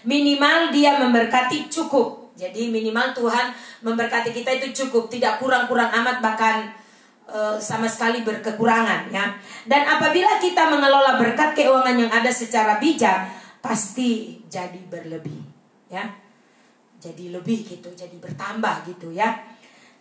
Minimal Dia memberkati cukup. Jadi minimal Tuhan memberkati kita itu cukup, tidak kurang-kurang amat, bahkan sama sekali berkekurangan ya. Dan apabila kita mengelola berkat keuangan yang ada secara bijak, pasti jadi berlebih ya. Jadi lebih gitu, jadi bertambah gitu ya.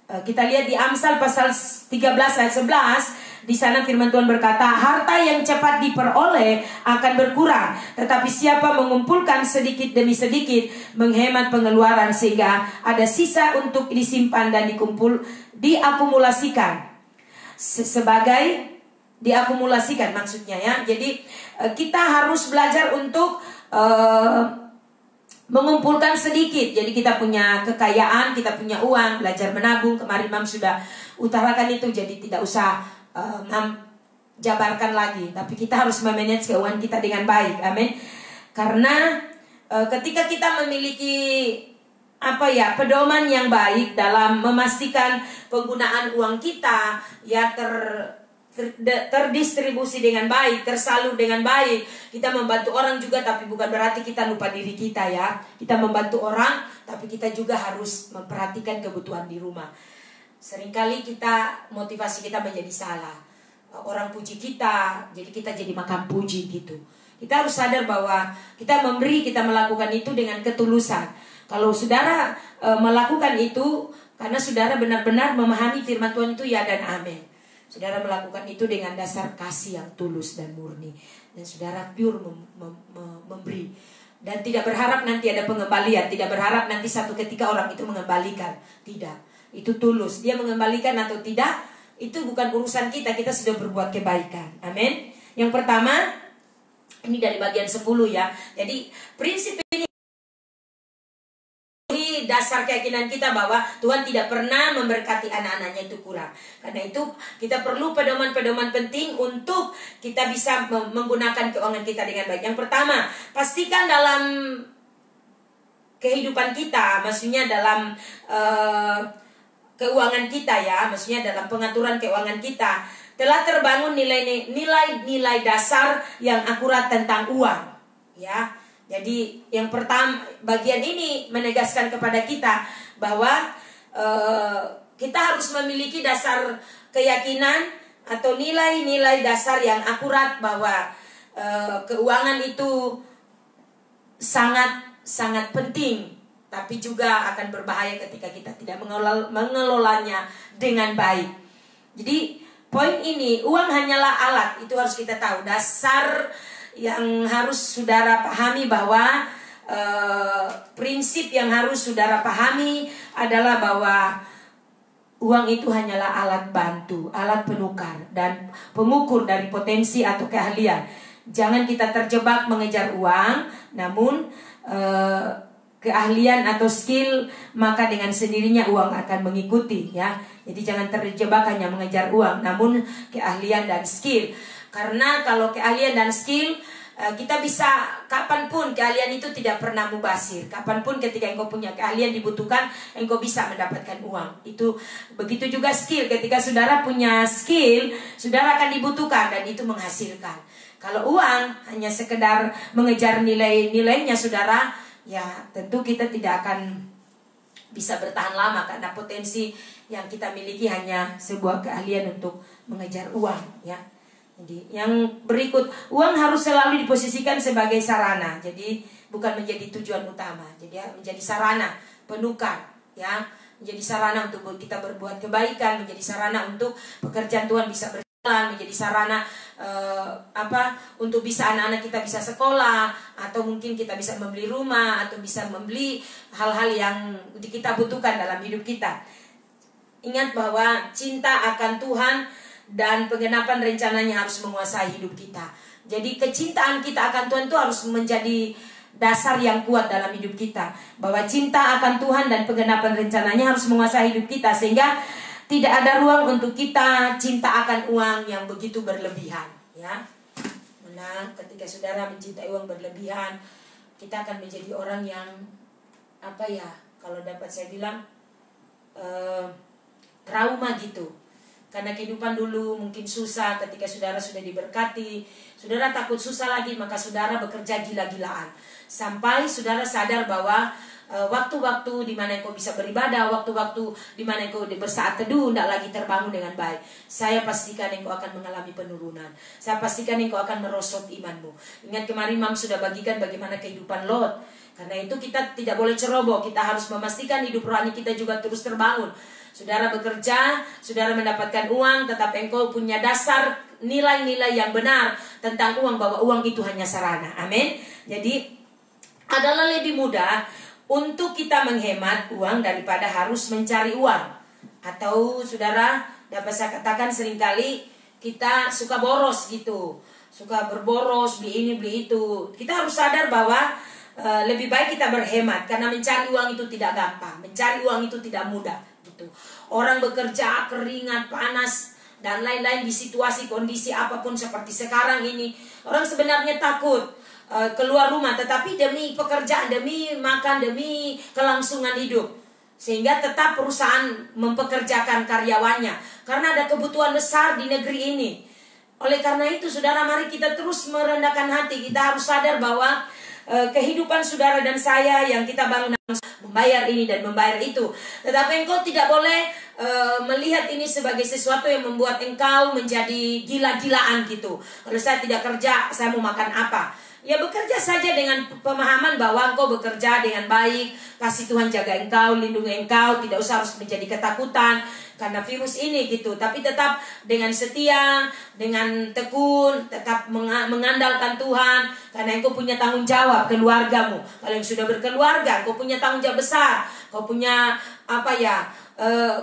Kita lihat di Amsal pasal 13 ayat 11. Di sana firman Tuhan berkata, harta yang cepat diperoleh akan berkurang, tetapi siapa mengumpulkan sedikit demi sedikit menghemat pengeluaran sehingga ada sisa untuk disimpan dan diakumulasikan. Sebagai diakumulasikan maksudnya ya. Jadi kita harus belajar untuk mengumpulkan sedikit. Jadi kita punya kekayaan, kita punya uang, belajar menabung. Kemarin Mam sudah utarakan itu, jadi tidak usah jabarkan lagi. Tapi kita harus memanage keuangan kita dengan baik. Amin. Karena ketika kita memiliki pedoman yang baik dalam memastikan penggunaan uang kita ya terdistribusi dengan baik, tersalur dengan baik. Kita membantu orang juga, tapi bukan berarti kita lupa diri kita ya. Kita membantu orang, tapi kita juga harus memperhatikan kebutuhan di rumah. Seringkali motivasi kita menjadi salah. Orang puji kita, jadi kita jadi makan puji gitu. Kita harus sadar bahwa kita memberi, kita melakukan itu dengan ketulusan. Kalau saudara melakukan itu karena saudara benar-benar memahami firman Tuhan itu ya dan amin. Saudara melakukan itu dengan dasar kasih yang tulus dan murni, dan saudara pure memberi, dan tidak berharap nanti ada pengembalian, tidak berharap nanti satu ketika orang itu mengembalikan. Tidak, itu tulus. Dia mengembalikan atau tidak, itu bukan urusan kita. Kita sudah berbuat kebaikan. Amin. Yang pertama, ini dari bagian 10 ya. Jadi prinsip ini dasar keyakinan kita bahwa Tuhan tidak pernah memberkati anak-anaknya itu kurang. Karena itu kita perlu pedoman-pedoman penting untuk kita bisa menggunakan keuangan kita dengan baik. Yang pertama, pastikan dalam kehidupan kita, maksudnya dalam keuangan kita ya, maksudnya dalam pengaturan keuangan kita, telah terbangun nilai-nilai dasar yang akurat tentang uang ya. Jadi yang pertama, bagian ini menegaskan kepada kita bahwa kita harus memiliki dasar keyakinan atau nilai-nilai dasar yang akurat bahwa keuangan itu sangat sangat penting, tapi juga akan berbahaya ketika kita tidak mengelolanya dengan baik. Jadi poin ini, uang hanyalah alat, itu harus kita tahu. Dasar yang harus saudara pahami bahwa prinsip yang harus saudara pahami adalah bahwa uang itu hanyalah alat bantu, alat penukar dan pengukur dari potensi atau keahlian. Jangan kita terjebak mengejar uang, namun keahlian atau skill, maka dengan sendirinya uang akan mengikuti, ya. Jadi jangan terjebak hanya mengejar uang, namun keahlian dan skill. Karena kalau keahlian dan skill, kita bisa kapanpun, keahlian itu tidak pernah mubazir. Kapanpun ketika engkau punya keahlian dibutuhkan, engkau bisa mendapatkan uang. Itu begitu juga skill. Ketika saudara punya skill, saudara akan dibutuhkan dan itu menghasilkan. Kalau uang hanya sekedar mengejar nilai-nilainya saudara, ya tentu kita tidak akan bisa bertahan lama, karena potensi yang kita miliki hanya sebuah keahlian untuk mengejar uang, ya. Jadi yang berikut, uang harus selalu diposisikan sebagai sarana. Jadi bukan menjadi tujuan utama. Jadi menjadi sarana penukar, ya. Menjadi sarana untuk kita berbuat kebaikan, menjadi sarana untuk pekerjaan Tuhan bisa berjalan, menjadi sarana untuk bisa anak-anak kita bisa sekolah, atau mungkin kita bisa membeli rumah, atau bisa membeli hal-hal yang kita butuhkan dalam hidup kita. Ingat bahwa cinta akan Tuhan dan penggenapan rencananya harus menguasai hidup kita. Jadi kecintaan kita akan Tuhan itu harus menjadi dasar yang kuat dalam hidup kita. Bahwa cinta akan Tuhan dan penggenapan rencananya harus menguasai hidup kita, sehingga tidak ada ruang untuk kita cinta akan uang yang begitu berlebihan, ya. Nah, ketika saudara mencintai uang berlebihan, kita akan menjadi orang yang kalau dapat saya bilang trauma gitu. Karena kehidupan dulu mungkin susah, ketika saudara sudah diberkati, saudara takut susah lagi, maka saudara bekerja gila-gilaan. Sampai saudara sadar bahwa waktu-waktu di mana engkau bisa beribadah, waktu-waktu di mana engkau bersaat teduh tidak lagi terbangun dengan baik. Saya pastikan engkau akan mengalami penurunan. Saya pastikan engkau akan merosot imanmu. Ingat kemarin Mam sudah bagikan bagaimana kehidupan Lot. Karena itu kita tidak boleh ceroboh, kita harus memastikan hidup rohani kita juga terus terbangun. Saudara bekerja, saudara mendapatkan uang, tetapi engkau punya dasar nilai-nilai yang benar tentang uang, bahwa uang itu hanya sarana. Amin. Jadi adalah lebih mudah untuk kita menghemat uang daripada harus mencari uang. Atau saudara dapat saya katakan seringkali kita suka boros gitu, suka berboros, beli ini beli itu. Kita harus sadar bahwa lebih baik kita berhemat, karena mencari uang itu tidak gampang, mencari uang itu tidak mudah. Orang bekerja keringat, panas dan lain-lain di situasi kondisi apapun seperti sekarang ini, orang sebenarnya takut keluar rumah, tetapi demi pekerjaan, demi makan, demi kelangsungan hidup, sehingga tetap perusahaan mempekerjakan karyawannya karena ada kebutuhan besar di negeri ini. Oleh karena itu saudara, mari kita terus merendahkan hati. Kita harus sadar bahwa kehidupan saudara dan saya yang kita bangun harus membayar ini dan membayar itu. Tetapi engkau tidak boleh melihat ini sebagai sesuatu yang membuat engkau menjadi gila-gilaan gitu. Kalau saya tidak kerja, saya mau makan apa? Ya bekerja saja dengan pemahaman bahwa engkau bekerja dengan baik, kasih Tuhan jaga engkau, lindungi engkau, tidak usah harus menjadi ketakutan karena virus ini gitu. Tapi tetap dengan setia, dengan tekun, tetap mengandalkan Tuhan, karena engkau punya tanggung jawab keluargamu. Kalau yang sudah berkeluarga, engkau punya tanggung jawab besar. Kau punya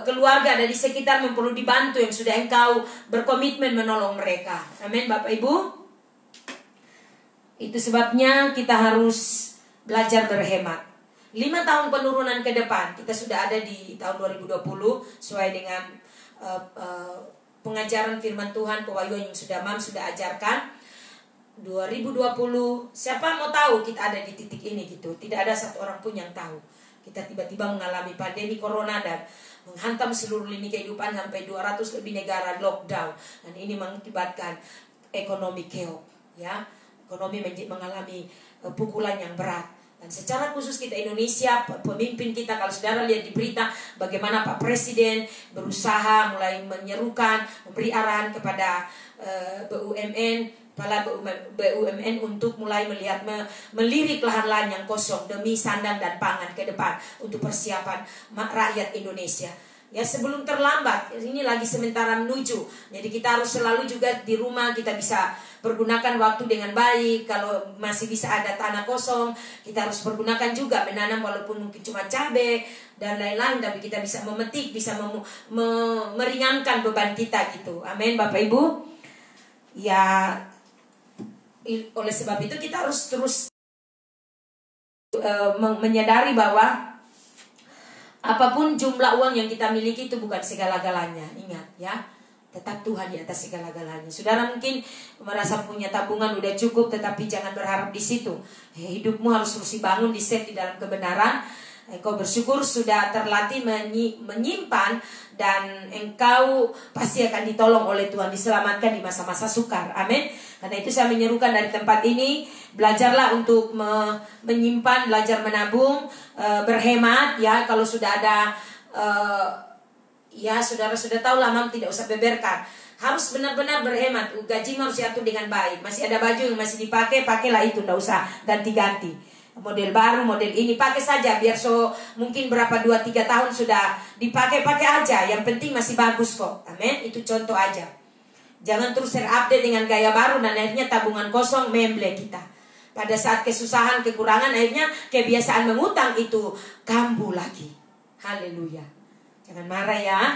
keluarga dari sekitar yang perlu dibantu, yang sudah engkau berkomitmen menolong mereka. Amin Bapak Ibu. Itu sebabnya kita harus belajar berhemat. 5 tahun penurunan ke depan, kita sudah ada di tahun 2020 sesuai dengan pengajaran firman Tuhan, pewahyuan yang sudah Mam sudah ajarkan. 2020, siapa mau tahu kita ada di titik ini gitu? Tidak ada satu orang pun yang tahu. Kita tiba-tiba mengalami pandemi corona dan menghantam seluruh lini kehidupan, sampai 200 lebih negara lockdown, dan ini mengakibatkan ekonomi keok, ya. Ekonomi mengalami pukulan yang berat. Dan secara khusus kita Indonesia, pemimpin kita, kalau saudara lihat di berita bagaimana Pak Presiden berusaha mulai menyerukan, memberi arahan kepada BUMN, kepala BUMN untuk mulai melirik lahan-lahan yang kosong demi sandang dan pangan ke depan untuk persiapan rakyat Indonesia. Ya, sebelum terlambat, ini lagi sementara menuju. Jadi kita harus selalu juga di rumah kita bisa pergunakan waktu dengan baik. Kalau masih bisa ada tanah kosong, kita harus pergunakan juga menanam walaupun mungkin cuma cabai dan lain-lain, tapi kita bisa memetik, bisa meringankan beban kita gitu. Amin, Bapak Ibu. Ya, oleh sebab itu kita harus terus menyadari bahwa apapun jumlah uang yang kita miliki itu bukan segala-galanya. Ingat ya, tetap Tuhan di atas segala-galanya. Saudara mungkin merasa punya tabungan udah cukup, tetapi jangan berharap di situ. Hidupmu harus terus dibangun, di-set di dalam kebenaran. Engkau bersyukur sudah terlatih menyimpan, dan engkau pasti akan ditolong oleh Tuhan, diselamatkan di masa-masa sukar. Amin. Karena itu saya menyerukan dari tempat ini, belajarlah untuk menyimpan, belajar menabung, berhemat ya. Kalau sudah ada ya saudara sudah tahu lah, Mam, tidak usah beberkan. Harus benar-benar berhemat. Gaji harus diatur dengan baik. Masih ada baju yang masih dipakai, pakailah itu, tidak usah ganti-ganti. Model baru, model ini pakai saja, biar mungkin berapa 2-3 tahun sudah dipakai aja. Yang penting masih bagus kok. Amin. Itu contoh aja. Jangan terus terupdate dengan gaya baru dan akhirnya tabungan kosong, memble kita. Pada saat kesusahan, kekurangan, akhirnya kebiasaan mengutang itu kambuh lagi. Haleluya. Jangan marah ya.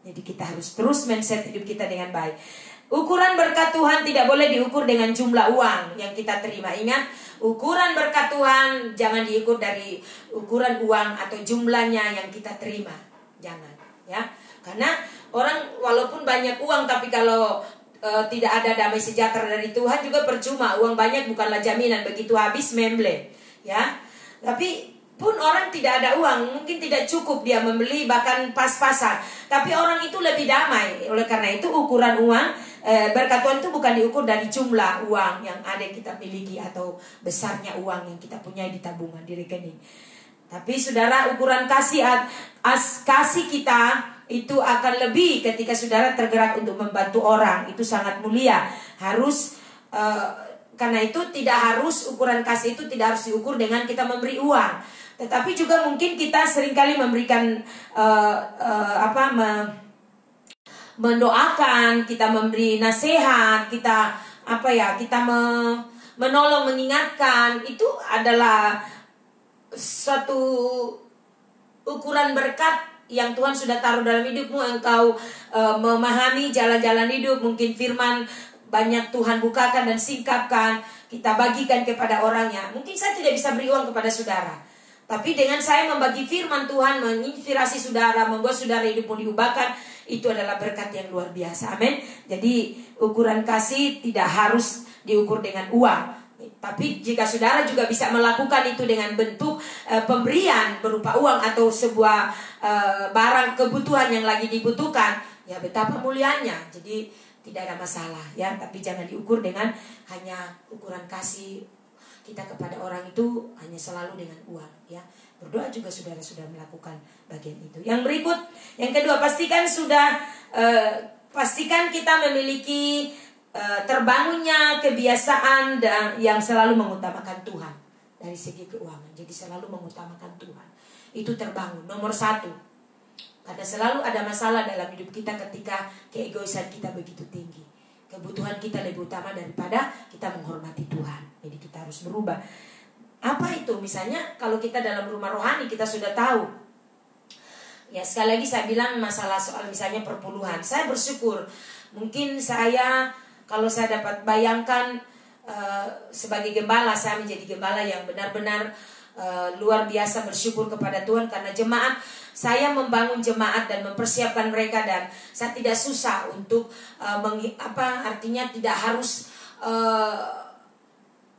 Jadi kita harus terus mindset hidup kita dengan baik. Ukuran berkat Tuhan tidak boleh diukur dengan jumlah uang yang kita terima. Ingat, ukuran berkat Tuhan jangan diukur dari ukuran uang atau jumlahnya yang kita terima. Jangan ya. Karena orang walaupun banyak uang, tapi kalau tidak ada damai sejahtera dari Tuhan juga percuma. Uang banyak bukanlah jaminan, begitu habis memble ya. Tapi pun orang tidak ada uang, mungkin tidak cukup dia membeli bahkan pas-pasan, tapi orang itu lebih damai. Oleh karena itu ukuran uang berkat Tuhan itu bukan diukur dari jumlah uang yang ada yang kita miliki atau besarnya uang yang kita punya di tabungan, di rekening. Tapi saudara, ukuran kasih kita itu akan lebih ketika saudara tergerak untuk membantu orang. Itu sangat mulia. Harus karena itu tidak harus, ukuran kasih itu tidak harus diukur dengan kita memberi uang. Tetapi juga mungkin kita seringkali memberikan mendoakan, kita memberi nasihat, kita menolong, mengingatkan. Itu adalah suatu ukuran berkat yang Tuhan sudah taruh dalam hidupmu. Engkau memahami jalan-jalan hidup, mungkin firman banyak Tuhan bukakan dan singkapkan, kita bagikan kepada orangnya. Mungkin saya tidak bisa beri uang kepada saudara, tapi dengan saya membagi firman Tuhan, menginspirasi saudara, membuat saudara hidupmu diubahkan, itu adalah berkat yang luar biasa. Amin. Jadi ukuran kasih tidak harus diukur dengan uang. Tapi jika saudara juga bisa melakukan itu dengan bentuk pemberian berupa uang atau sebuah barang kebutuhan yang lagi dibutuhkan, ya betapa mulianya. Jadi tidak ada masalah ya. Tapi jangan diukur dengan hanya ukuran kasih kita kepada orang itu hanya selalu dengan uang ya. Berdoa juga saudara sudah melakukan bagian itu. Yang berikut, yang kedua, pastikan kita memiliki terbangunnya kebiasaan dan yang selalu mengutamakan Tuhan dari segi keuangan. Jadi selalu mengutamakan Tuhan. Itu terbangun nomor 1. Karena selalu ada masalah dalam hidup kita ketika keegoisan kita begitu tinggi. Kebutuhan kita lebih utama daripada kita menghormati Tuhan. Jadi kita harus berubah. Apa itu? Misalnya kalau kita dalam rumah rohani kita sudah tahu. Ya, sekali lagi saya bilang masalah soal misalnya perpuluhan. Saya bersyukur. Mungkin kalau saya dapat bayangkan sebagai gembala, saya menjadi gembala yang benar-benar luar biasa bersyukur kepada Tuhan. Karena saya membangun jemaat dan mempersiapkan mereka, dan saya tidak susah untuk artinya tidak harus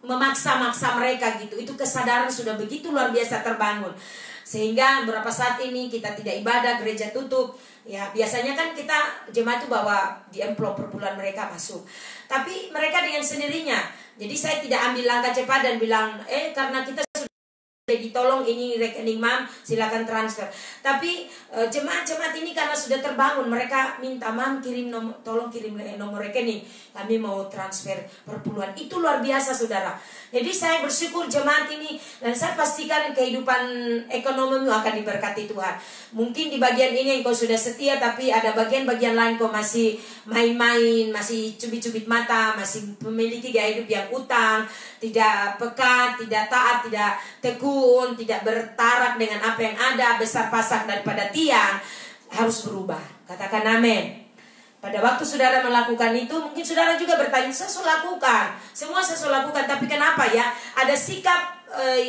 memaksa-maksa mereka gitu. Itu kesadaran sudah begitu luar biasa terbangun. Sehingga beberapa saat ini kita tidak ibadah, gereja tutup. Ya, biasanya kan kita jemaat itu bawa di amplop per bulan mereka masuk. Tapi mereka dengan sendirinya. Jadi saya tidak ambil langkah cepat dan bilang, karena kita Jadi tolong ini rekening mam, silakan transfer. Tapi jemaat-jemaat ini karena sudah terbangun, mereka minta mam tolong kirim nomor rekening, kami mau transfer perpuluhan. Itu luar biasa saudara. Jadi saya bersyukur jemaat ini, dan saya pastikan kehidupan ekonomimu akan diberkati Tuhan. Mungkin di bagian ini engkau sudah setia, tapi ada bagian-bagian lain kau masih main-main, masih cubit-cubit mata, masih memiliki gaya hidup yang utang, tidak pekat, tidak taat, tidak tekun, tidak bertarak dengan apa yang ada, besar pasak daripada tiang. Harus berubah. Katakan amin. Pada waktu saudara melakukan itu, mungkin saudara juga bertanya, saya lakukan, semua saya lakukan, tapi kenapa ya? Ada sikap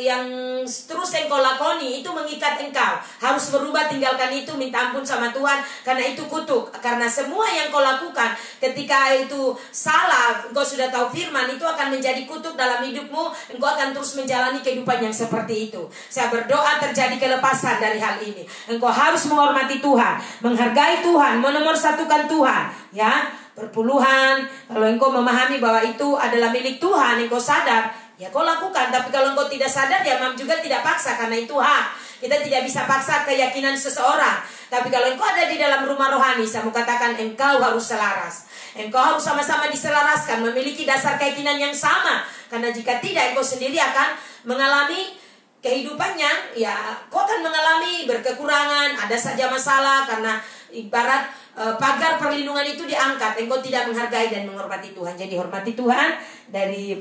yang terus engkau lakoni itu mengikat engkau. Harus berubah, tinggalkan itu, minta ampun sama Tuhan, karena itu kutuk. Karena semua yang kau lakukan ketika itu salah, engkau sudah tahu firman, itu akan menjadi kutuk dalam hidupmu. Engkau akan terus menjalani kehidupan yang seperti itu. Saya berdoa terjadi kelepasan dari hal ini. Engkau harus menghormati Tuhan, menghargai Tuhan, menomorsatukan Tuhan, ya. Perpuluhan, kalau engkau memahami bahwa itu adalah milik Tuhan, engkau sadar, ya kau lakukan. Tapi kalau engkau tidak sadar, ya mam juga tidak paksa, karena itu hak. Kita tidak bisa paksa keyakinan seseorang. Tapi kalau engkau ada di dalam rumah rohani, saya mau katakan engkau harus selaras. Engkau harus sama-sama diselaraskan, memiliki dasar keyakinan yang sama. Karena jika tidak, engkau sendiri akan mengalami kehidupannya, ya kau akan mengalami berkekurangan, ada saja masalah. Karena ibarat pagar perlindungan itu diangkat, engkau tidak menghargai dan menghormati Tuhan. Jadi hormati Tuhan. Dari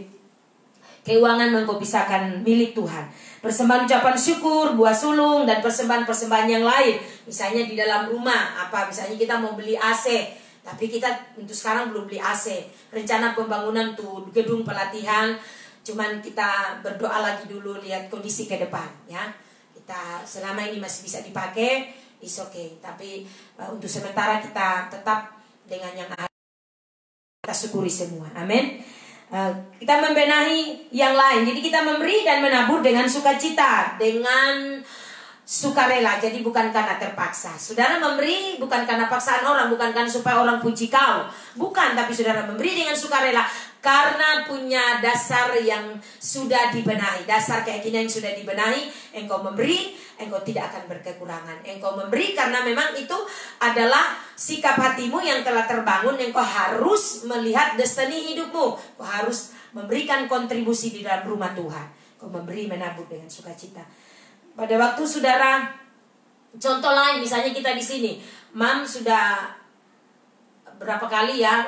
keuangan engkau pisahkan milik Tuhan. Persembahan ucapan syukur, buah sulung, dan persembahan-persembahan yang lain. Misalnya di dalam rumah, misalnya kita mau beli AC, tapi kita untuk sekarang belum beli AC. Rencana pembangunan tuh gedung pelatihan, cuman kita berdoa lagi dulu, lihat kondisi ke depan, ya. Kita selama ini masih bisa dipakai, is okay. Tapi untuk sementara kita tetap dengan yang ada. Kita syukuri semua, amin. Kita membenahi yang lain. Jadi kita memberi dan menabur dengan sukacita, dengan sukarela. Jadi bukan karena terpaksa. Saudara memberi bukan karena paksaan orang, bukan karena supaya orang puji kau, bukan. Tapi saudara memberi dengan sukarela karena punya dasar yang sudah dibenahi, dasar keyakinan yang sudah dibenahi. Engkau memberi, engkau tidak akan berkekurangan. Engkau memberi karena memang itu adalah sikap hatimu yang telah terbangun. Engkau harus melihat destiny hidupmu. Engkau harus memberikan kontribusi di dalam rumah Tuhan. Engkau memberi, menabur dengan sukacita. Pada waktu saudara, contoh lain, misalnya kita di sini, mam sudah berapa kali ya,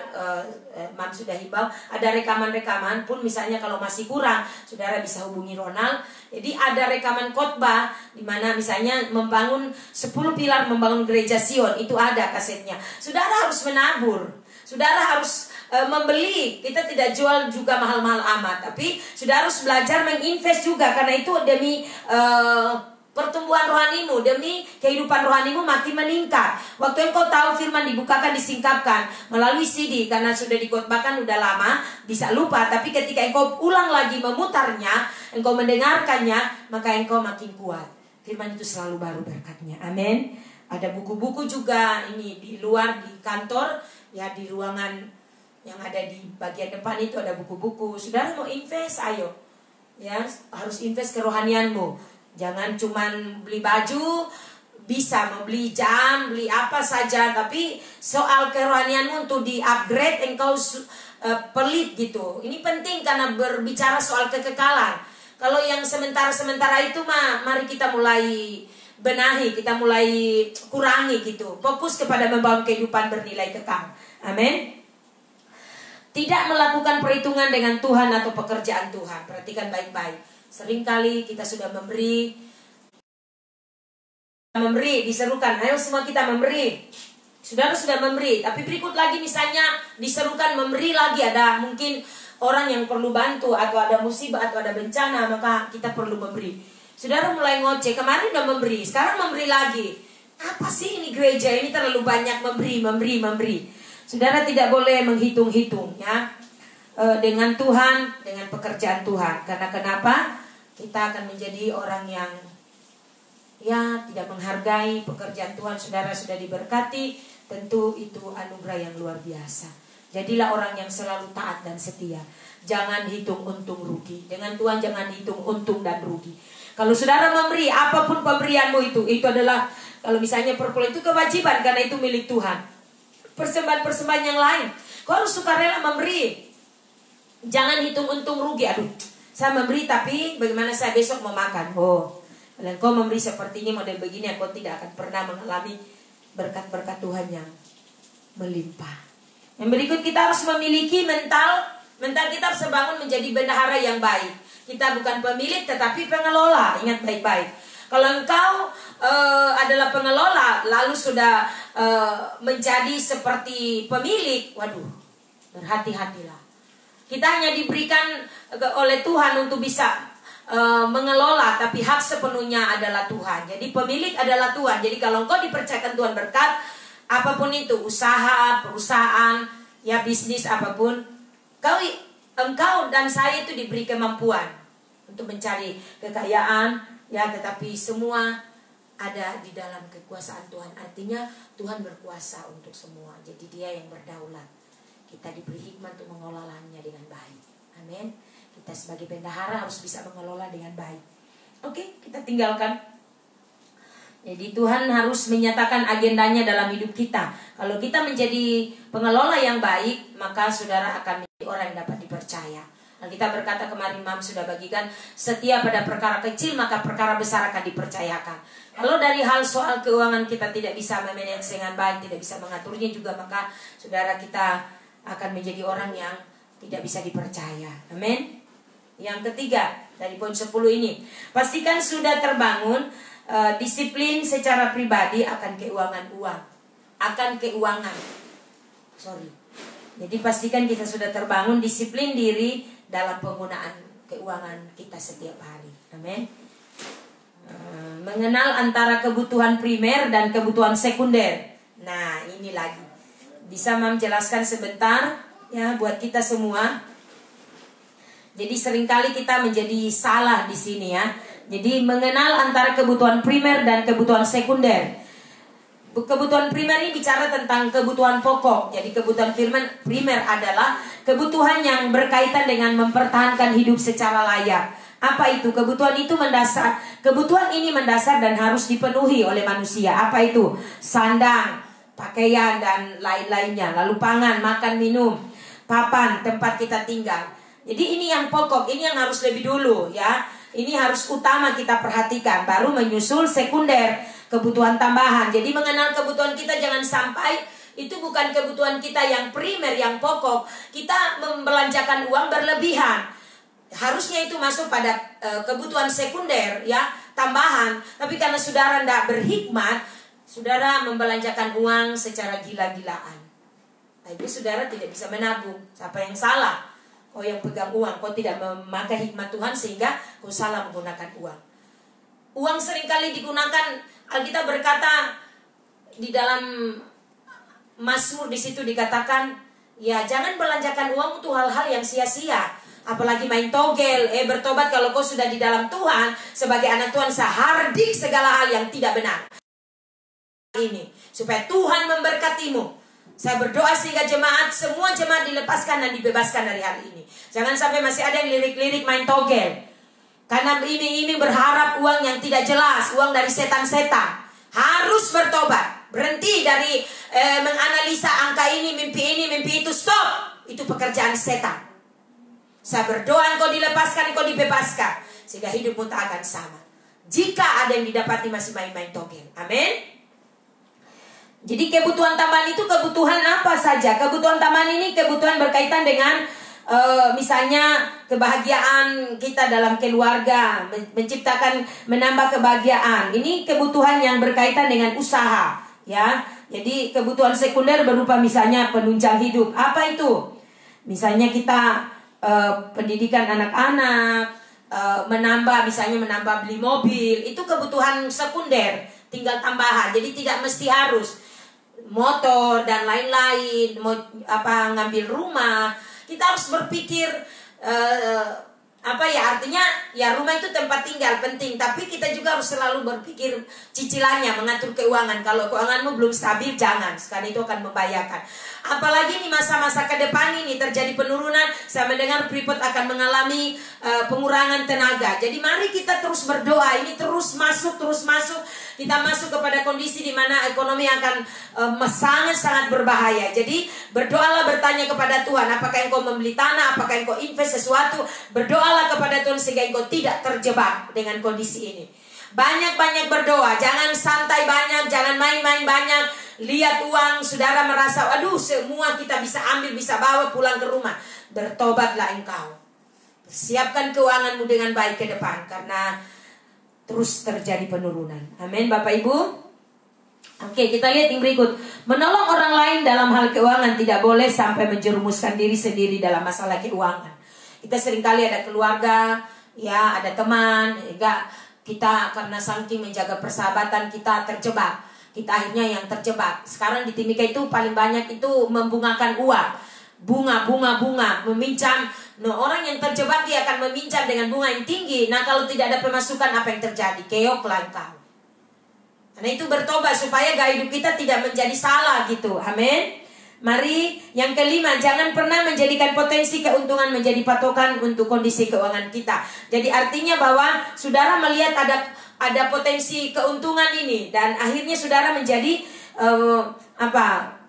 mam sudah himbau, ada rekaman-rekaman pun, misalnya kalau masih kurang, saudara bisa hubungi Ronald. Jadi ada rekaman khotbah di mana misalnya membangun 10 pilar membangun gereja Sion, itu ada kasetnya. Saudara harus menabur, saudara harus membeli. Kita tidak jual juga mahal-mahal amat, tapi saudara harus belajar menginvest juga, karena itu demi pertumbuhan rohanimu, demi kehidupan rohanimu makin meningkat. Waktu engkau tahu firman dibukakan, disingkapkan melalui CD, karena sudah dikhotbahkan udah lama, bisa lupa. Tapi ketika engkau ulang lagi memutarnya, engkau mendengarkannya, maka engkau makin kuat. Firman itu selalu baru berkatnya, amin. Ada buku-buku juga ini di luar, di kantor, ya di ruangan yang ada di bagian depan itu ada buku-buku. Saudara mau invest, ayo, ya harus invest kerohanianmu. Jangan cuman beli baju, bisa membeli jam, beli apa saja, tapi soal kerohanianmu untuk di-upgrade engkau pelit gitu. Ini penting karena berbicara soal kekekalan. Kalau yang sementara-sementara itu mari kita mulai benahi, kita mulai kurangi gitu. Fokus kepada membangun kehidupan bernilai kekal. Amin. Tidak melakukan perhitungan dengan Tuhan atau pekerjaan Tuhan. Perhatikan baik-baik. Seringkali kita sudah memberi, diserukan, ayo semua kita memberi. Saudara sudah memberi, tapi berikut lagi misalnya diserukan memberi lagi. Ada mungkin orang yang perlu bantu, atau ada musibah, atau ada bencana, maka kita perlu memberi. Saudara mulai ngoceh, kemarin udah memberi, sekarang memberi lagi. Apa sih ini gereja ini terlalu banyak memberi. Saudara tidak boleh menghitung-hitung, ya, dengan Tuhan, dengan pekerjaan Tuhan. Karena kenapa? Kita akan menjadi orang yang tidak menghargai pekerjaan Tuhan. Saudara sudah diberkati, tentu itu anugerah yang luar biasa. Jadilah orang yang selalu taat dan setia. Jangan hitung untung rugi. Dengan Tuhan jangan hitung untung dan rugi. Kalau saudara memberi, apapun pemberianmu itu adalah, kalau misalnya perpuluhan itu kewajiban karena itu milik Tuhan. Persembahan-persembahan yang lain, kau harus sukarela memberi. Jangan hitung untung rugi. Aduh, saya memberi tapi bagaimana saya besok mau makan? Oh, dan kau memberi seperti ini, model begini, kau tidak akan pernah mengalami berkat-berkat Tuhan yang melimpah. Yang berikut, kita harus memiliki mental kita harus bangun menjadi bendahara yang baik. Kita bukan pemilik tetapi pengelola. Ingat baik-baik. Kalau engkau adalah pengelola lalu sudah menjadi seperti pemilik, waduh, berhati-hatilah. Kita hanya diberikan oleh Tuhan untuk bisa mengelola, tapi hak sepenuhnya adalah Tuhan. Jadi pemilik adalah Tuhan. Jadi kalau engkau dipercayakan Tuhan berkat, apapun itu, usaha, perusahaan, ya bisnis apapun, engkau dan saya itu diberi kemampuan untuk mencari kekayaan, ya, tetapi semua ada di dalam kekuasaan Tuhan. Artinya Tuhan berkuasa untuk semua. Jadi Dia yang berdaulat. Kita diberi hikmat untuk mengelolanya dengan baik. Amin. Kita sebagai bendahara harus bisa mengelola dengan baik. Oke, kita tinggalkan. Jadi Tuhan harus menyatakan agendanya dalam hidup kita. Kalau kita menjadi pengelola yang baik, maka saudara akan menjadi orang yang dapat dipercaya. Nah, kita berkata kemarin Mam sudah bagikan, setia pada perkara kecil maka perkara besar akan dipercayakan. Kalau dari hal soal keuangan kita tidak bisa memanage dengan baik, tidak bisa mengaturnya juga, maka saudara kita akan menjadi orang yang tidak bisa dipercaya. Amin. Yang ketiga, dari poin 10 ini, pastikan sudah terbangun disiplin secara pribadi akan keuangan. Jadi pastikan kita sudah terbangun disiplin diri dalam penggunaan keuangan kita setiap hari. Amin. Mengenal antara kebutuhan primer dan kebutuhan sekunder. Nah, ini lagi. Bisa Mam jelaskan sebentar ya buat kita semua. Jadi seringkali kita menjadi salah di sini ya. Jadi mengenal antara kebutuhan primer dan kebutuhan sekunder. Kebutuhan primer ini bicara tentang kebutuhan pokok. Jadi kebutuhan primer adalah kebutuhan yang berkaitan dengan mempertahankan hidup secara layak. Apa itu? Kebutuhan itu mendasar. Kebutuhan ini mendasar dan harus dipenuhi oleh manusia. Apa itu? Sandang, pakaian dan lain-lainnya. Lalu pangan, makan, minum, papan, tempat kita tinggal. Jadi ini yang pokok, ini yang harus lebih dulu ya. Ini harus utama kita perhatikan, baru menyusul sekunder, kebutuhan tambahan. Jadi mengenal kebutuhan kita, jangan sampai itu bukan kebutuhan kita yang primer, yang pokok. Kita membelanjakan uang berlebihan. Harusnya itu masuk pada kebutuhan sekunder ya, tambahan. Tapi karena saudara tidak berhikmat, saudara membelanjakan uang secara gila-gilaan. Nah, itu saudara tidak bisa menabung. Siapa yang salah? Kau yang pegang uang, kau tidak memakai hikmat Tuhan sehingga kau salah menggunakan uang. Uang seringkali digunakan, Alkitab berkata di dalam Mazmur di situ dikatakan, ya jangan belanjakan uang untuk hal-hal yang sia-sia. Apalagi main togel, bertobat kalau kau sudah di dalam Tuhan. Sebagai anak Tuhan sehardik segala hal yang tidak benar. Ini supaya Tuhan memberkatimu. Saya berdoa sehingga semua jemaat dilepaskan dan dibebaskan dari hal ini. Jangan sampai masih ada yang lirik-lirik main togel. Karena iming-iming berharap uang yang tidak jelas, uang dari setan-setan. Harus bertobat. Berhenti dari menganalisa angka ini, mimpi itu. Stop. Itu pekerjaan setan. Saya berdoa engkau dilepaskan, engkau dibebaskan. Sehingga hidupmu tak akan sama. Jika ada yang didapati masih main-main togel. Amin. Jadi kebutuhan tambahan itu kebutuhan apa saja? Kebutuhan tambahan ini kebutuhan berkaitan dengan misalnya kebahagiaan kita dalam keluarga, menciptakan, menambah kebahagiaan. Ini kebutuhan yang berkaitan dengan usaha, ya. Jadi kebutuhan sekunder berupa misalnya penunjang hidup. Apa itu? Misalnya kita pendidikan anak-anak, misalnya menambah beli mobil, itu kebutuhan sekunder, tinggal tambahan. Jadi tidak mesti harus motor dan lain-lain, ngambil rumah. Kita harus berpikir apa ya, artinya ya rumah itu tempat tinggal penting, tapi kita juga harus selalu berpikir cicilannya, mengatur keuangan. Kalau keuanganmu belum stabil, jangan, karena itu akan membahayakan. Apalagi di masa-masa ke depan ini terjadi penurunan. Saya mendengar Freeport akan mengalami pengurangan tenaga. Jadi mari kita terus berdoa, ini terus masuk. Kita masuk kepada kondisi di mana ekonomi akan sangat-sangat berbahaya. Jadi berdoalah, bertanya kepada Tuhan, apakah engkau membeli tanah, apakah engkau invest sesuatu. Berdoalah kepada Tuhan sehingga engkau tidak terjebak dengan kondisi ini. Banyak-banyak berdoa, jangan santai banyak, jangan main-main banyak. Lihat uang, saudara merasa, aduh semua kita bisa ambil, bisa bawa pulang ke rumah. Bertobatlah engkau. Siapkan keuanganmu dengan baik ke depan, karena terus terjadi penurunan. Amin Bapak Ibu. Oke, kita lihat yang berikut. Menolong orang lain dalam hal keuangan tidak boleh sampai menjerumuskan diri sendiri dalam masalah keuangan. Kita seringkali ada keluarga, ya ada teman, enggak, kita karena saking menjaga persahabatan kita terjebak. Kita akhirnya yang terjebak. Sekarang di Timika itu paling banyak itu membungakan uang. Bunga, meminjam. Nah, orang yang terjebak dia akan meminjam dengan bunga yang tinggi. Nah, kalau tidak ada pemasukan, apa yang terjadi? Keoklah engkau. Karena itu bertobat supaya gaya hidup kita tidak menjadi salah gitu. Amin. Mari yang kelima, jangan pernah menjadikan potensi keuntungan menjadi patokan untuk kondisi keuangan kita. Jadi artinya bahwa saudara melihat ada potensi keuntungan ini dan akhirnya saudara menjadi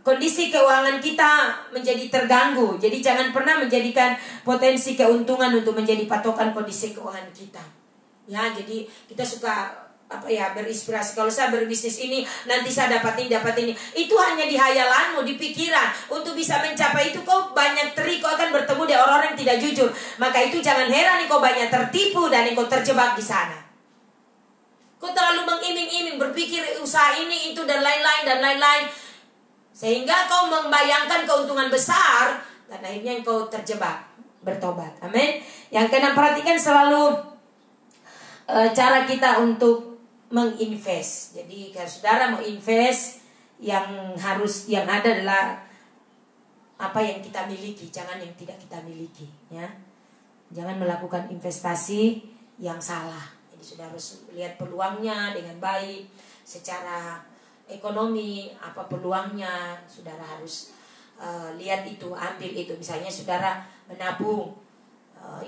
kondisi keuangan kita menjadi terganggu. Jadi jangan pernah menjadikan potensi keuntungan untuk menjadi patokan kondisi keuangan kita. Ya, jadi kita suka berinspirasi. Kalau saya berbisnis ini, nanti saya dapat ini. Itu hanya di hayalanmu, di pikiran. Untuk bisa mencapai itu kau banyak kau akan bertemu dengan orang-orang yang tidak jujur. Maka itu jangan heran kau banyak tertipu dan kau terjebak di sana. Kau terlalu mengiming-iming, berpikir usaha ini, itu dan lain-lain. Sehingga kau membayangkan keuntungan besar dan akhirnya kau terjebak. Bertobat. Amin. Yang keenam, perhatikan selalu cara kita untuk menginvest. Jadi kalau saudara mau invest, yang ada adalah apa yang kita miliki, jangan yang tidak kita miliki, ya. Jangan melakukan investasi yang salah. Jadi saudara harus lihat peluangnya dengan baik secara ekonomi, apa peluangnya, saudara harus lihat itu, ambil itu. Misalnya saudara menabung,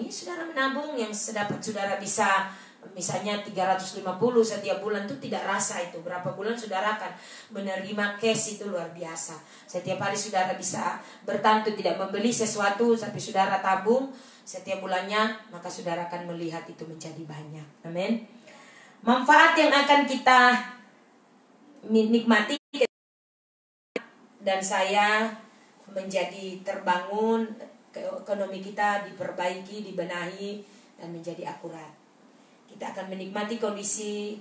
saudara menabung yang sedapat saudara bisa. Misalnya 350 setiap bulan tuh tidak rasa itu. Berapa bulan saudara akan menerima cash, itu luar biasa. Setiap hari saudara bisa bertantu tidak membeli sesuatu, tapi saudara tabung setiap bulannya, maka saudara akan melihat itu menjadi banyak. Amin. Manfaat yang akan kita nikmati dan saya menjadi terbangun, ekonomi kita diperbaiki, dibenahi dan menjadi akurat. Kita akan menikmati kondisi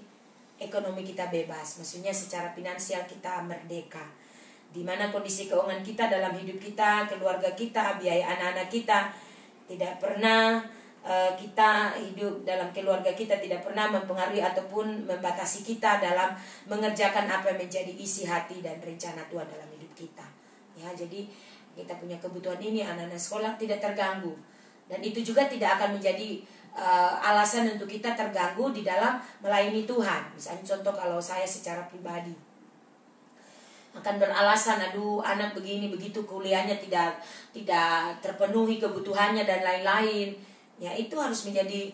ekonomi kita bebas, maksudnya secara finansial kita merdeka, di mana kondisi keuangan kita dalam hidup kita, keluarga kita, biaya anak-anak kita tidak pernah kita hidup dalam keluarga kita tidak pernah mempengaruhi ataupun membatasi kita dalam mengerjakan apa yang menjadi isi hati dan rencana Tuhan dalam hidup kita. Ya, jadi kita punya kebutuhan ini, anak-anak sekolah tidak terganggu, dan itu juga tidak akan menjadi alasan untuk kita terganggu di dalam melayani Tuhan. Misalnya contoh, kalau saya secara pribadi akan beralasan, aduh anak begini begitu, kuliahnya tidak terpenuhi kebutuhannya dan lain-lain. Ya, itu harus menjadi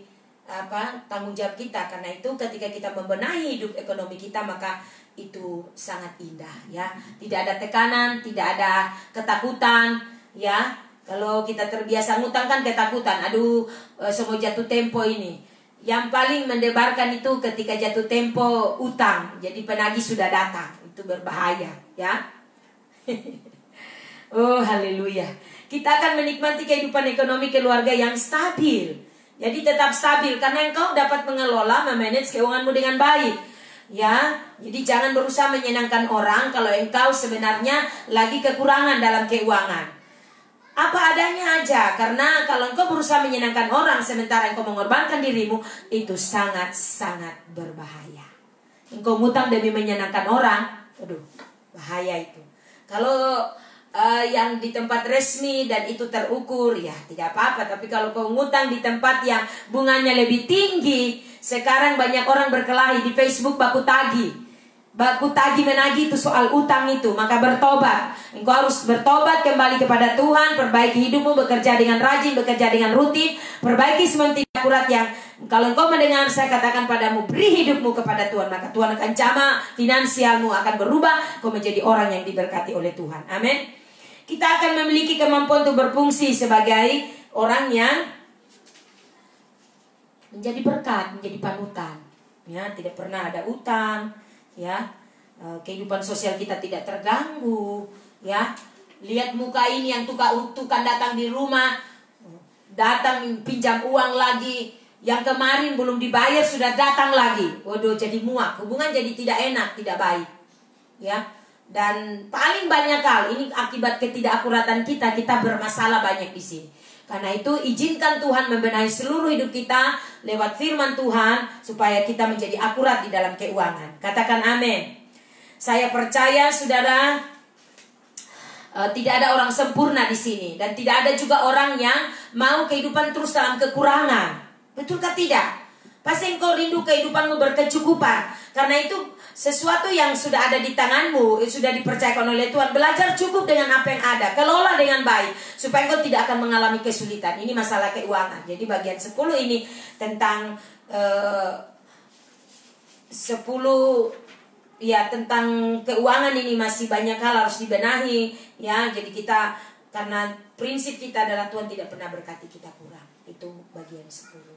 tanggung jawab kita. Karena itu ketika kita membenahi hidup ekonomi kita, maka itu sangat indah, ya. Tidak ada tekanan, tidak ada ketakutan, ya. Kalau kita terbiasa ngutang kan ketakutan, aduh semua jatuh tempo ini. Yang paling mendebarkan itu ketika jatuh tempo utang, jadi penagih sudah datang, itu berbahaya, ya. Oh haleluya. Kita akan menikmati kehidupan ekonomi keluarga yang stabil. Jadi tetap stabil karena engkau dapat mengelola, memanage keuanganmu dengan baik. Ya, jadi jangan berusaha menyenangkan orang kalau engkau sebenarnya lagi kekurangan dalam keuangan. Apa adanya aja, karena kalau engkau berusaha menyenangkan orang sementara engkau mengorbankan dirimu, itu sangat-sangat berbahaya. Engkau ngutang demi menyenangkan orang, aduh, bahaya itu. Kalau yang di tempat resmi dan itu terukur, ya tidak apa-apa. Tapi kalau kau ngutang di tempat yang bunganya lebih tinggi, sekarang banyak orang berkelahi di Facebook baku tagih menagih itu soal utang itu. Maka bertobat. Engkau harus bertobat kembali kepada Tuhan. Perbaiki hidupmu, bekerja dengan rajin, bekerja dengan rutin. Perbaiki semua tidak akurat yang kalau engkau mendengar saya katakan padamu, beri hidupmu kepada Tuhan. Maka Tuhan akan jamah, finansialmu akan berubah. Kau menjadi orang yang diberkati oleh Tuhan. Amin. Kita akan memiliki kemampuan untuk berfungsi sebagai orang yang menjadi berkat, menjadi panutan. Ya, tidak pernah ada utang. Ya, kehidupan sosial kita tidak terganggu. Ya, lihat muka ini yang tukang datang di rumah, datang pinjam uang lagi, yang kemarin belum dibayar sudah datang lagi. Waduh, jadi muak, hubungan jadi tidak enak, tidak baik. Ya, dan paling banyak hal ini akibat ketidakakuratan kita bermasalah banyak di sini. Karena itu izinkan Tuhan membenahi seluruh hidup kita lewat firman Tuhan supaya kita menjadi akurat di dalam keuangan. Katakan amin. Saya percaya saudara, tidak ada orang sempurna di sini dan tidak ada juga orang yang mau kehidupan terus dalam kekurangan. Betulkah tidak? Pasti engkau rindu kehidupanmu berkecukupan. Karena itu sesuatu yang sudah ada di tanganmu, sudah dipercayakan oleh Tuhan, belajar cukup dengan apa yang ada, kelola dengan baik supaya engkau tidak akan mengalami kesulitan. Ini masalah keuangan. Jadi bagian 10 ini tentang 10 ya, tentang keuangan ini masih banyak hal harus dibenahi ya. Jadi kita, karena prinsip kita adalah Tuhan tidak pernah berkati kita kurang. Itu bagian 10.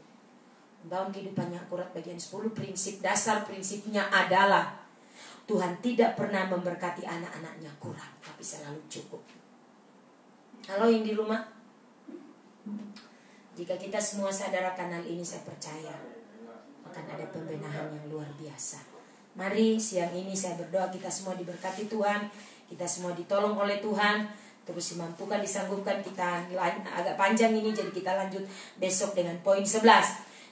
Membangun kehidupan yang akurat bagian 10. Prinsip dasar prinsipnya adalah Tuhan tidak pernah memberkati anak-anaknya kurang, tapi selalu cukup. Halo yang di rumah, jika kita semua sadar akan hal ini, saya percaya akan ada pembenahan yang luar biasa. Mari siang ini saya berdoa kita semua diberkati Tuhan, kita semua ditolong oleh Tuhan, terus dimampukan, disanggupkan. Kita agak panjang ini, jadi kita lanjut besok dengan poin 11.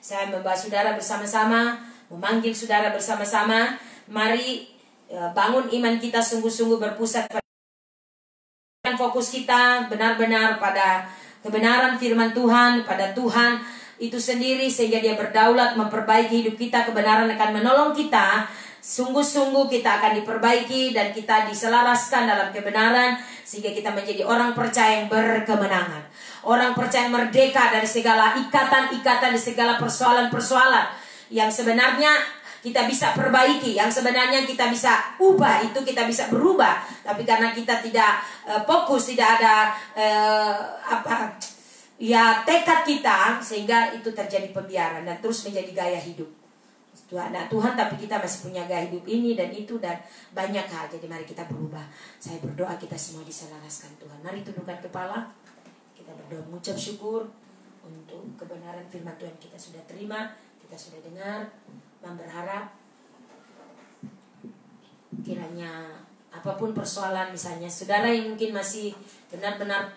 Saya membahas saudara bersama-sama, memanggil saudara bersama-sama. Mari bangun iman kita sungguh-sungguh berpusat pada fokus kita benar-benar pada kebenaran firman Tuhan, pada Tuhan itu sendiri, sehingga Dia berdaulat memperbaiki hidup kita. Kebenaran akan menolong kita. Sungguh-sungguh kita akan diperbaiki dan kita diselaraskan dalam kebenaran, sehingga kita menjadi orang percaya yang berkemenangan. Orang percaya yang merdeka dari segala ikatan-ikatan, dari segala persoalan-persoalan yang sebenarnya kita bisa perbaiki, yang sebenarnya kita bisa ubah, itu kita bisa berubah. Tapi karena kita tidak fokus, tidak ada tekad kita, sehingga itu terjadi pembiaran dan terus menjadi gaya hidup. Tuhan, tapi kita masih punya gaya hidup ini dan itu dan banyak hal. Jadi mari kita berubah. Saya berdoa kita semua diselaraskan Tuhan. Mari tundukkan kepala. Kita berdoa mengucap syukur untuk kebenaran firman Tuhan kita sudah terima, kita sudah dengar, dan berharap kiranya apapun persoalan, misalnya saudara yang mungkin masih benar-benar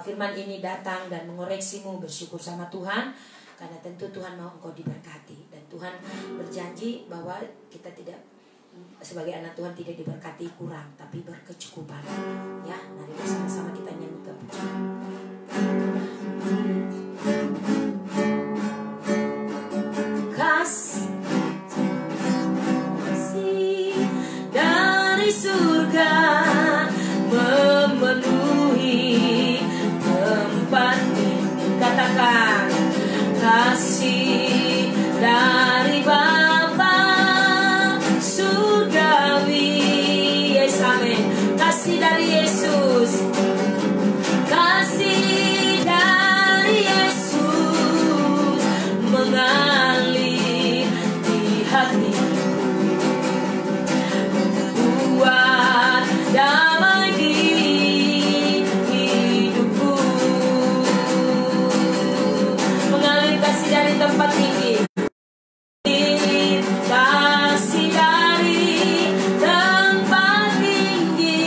firman ini datang dan mengoreksimu, bersyukur sama Tuhan. Karena tentu Tuhan mau engkau diberkati. Dan Tuhan berjanji bahwa kita tidak, sebagai anak Tuhan, tidak diberkati kurang, tapi berkecukupan. Ya, mari bersama-sama kita nyanyikan pujian. Kasih dari surga memenuhi tempat ini. Katakan, kasih dari Bapa surgawi. Yes, amin. Kasih dari Yesus, kasih dari Yesus mengalir di hati, membuat damai di hidupku. Mengalir kasih dari tempat tinggi, kasih dari tempat tinggi,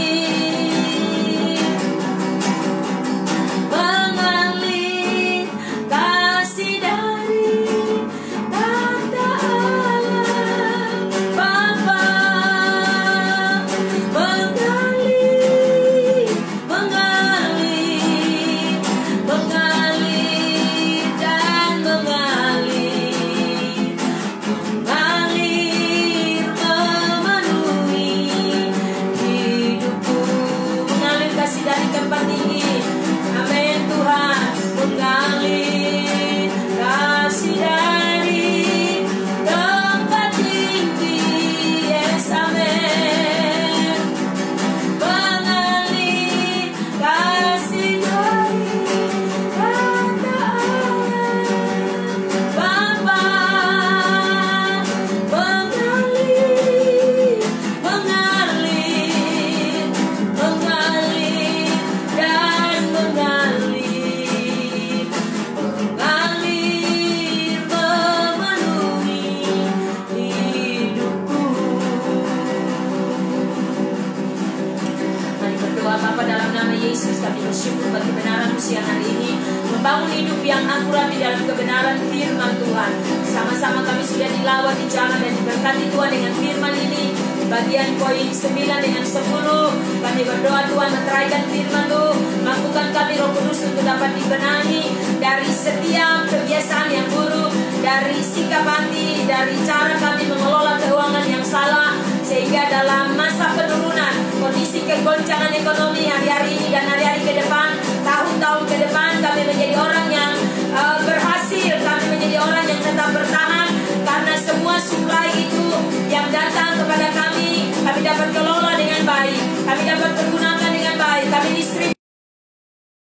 berdoa Bapa dalam nama Yesus, kami bersyukur bagi kebenaran siang hari ini, membangun hidup yang akurat di dalam kebenaran firman Tuhan. Sama-sama kami sudah dilawat di jalan dan diberkati Tuhan dengan firman ini. Bagian poin 9 dengan 10, kami berdoa Tuhan meteraikan firman-Mu, mampukan kami Roh Kudus untuk dapat dibenahi dari setiap kebiasaan yang buruk, dari sikap hati, dari cara kami mengelola keuangan yang salah, sehingga dalam masa penurunan, kondisi kegoncangan ekonomi hari-hari ini dan hari-hari ke depan, tahun-tahun ke depan, kami menjadi orang yang berhasil, kami menjadi orang yang tetap bertahan, karena semua suplai itu yang datang kepada kami dapat kelola dengan baik, kami dapat pergunakan dengan baik, kami distribusi.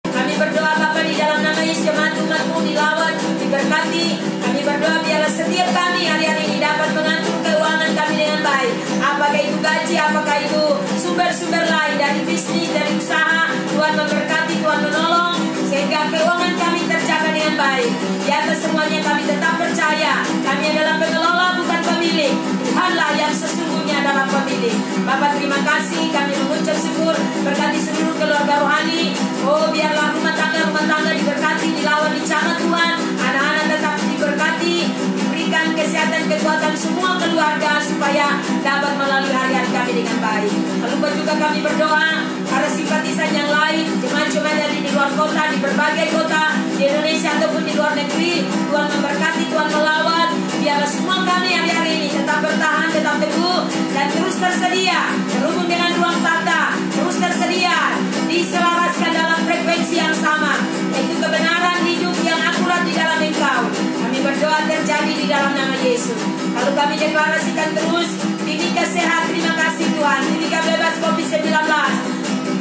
Kami berdoa Bapa di dalam nama Yesus, jemaat umat-Mu dilawat, diberkati. Kami berdoa biarlah setiap kami hari-hari ini dapat mengatur keuangan kami dengan baik. Apakah itu gaji, apakah itu sumber-sumber lain dari bisnis, dari usaha, Tuhan memberkati, Tuhan menolong, sehingga keuangan kami terjaga dengan baik. Di atas semuanya kami tetap percaya, kami adalah pengelola bukan pemilik. Tuhanlah yang sesungguhnya adalah pemilik. Bapak terima kasih, kami mengucap syukur, berkati seluruh keluarga rohani. Oh biarlah rumah tangga diberkati, dilawat, dicamat Tuhan. Anak-anak tetap diberkati, diberikan kesehatan, kekuatan semua keluarga supaya dapat melalui hari-hari kami dengan baik. Lalu juga kami berdoa para simpatisan yang lain, jemaat-jemaat yang di luar kota, di berbagai kota di Indonesia ataupun di luar negeri, Tuhan memberkati, Tuhan melawat. Biarlah semua kami hari-hari ini tetap bertahan, tetap teguh, dan terus tersedia terhubung dengan ruang tata, terus tersedia diselaraskan dalam frekuensi yang sama, yaitu kebenaran hidup yang akurat di dalam Engkau. Kami berdoa terjadi di dalam nama Yesus. Lalu kami deklarasikan terus, Timika sehat, terima kasih Tuhan. Timika bebas COVID-19.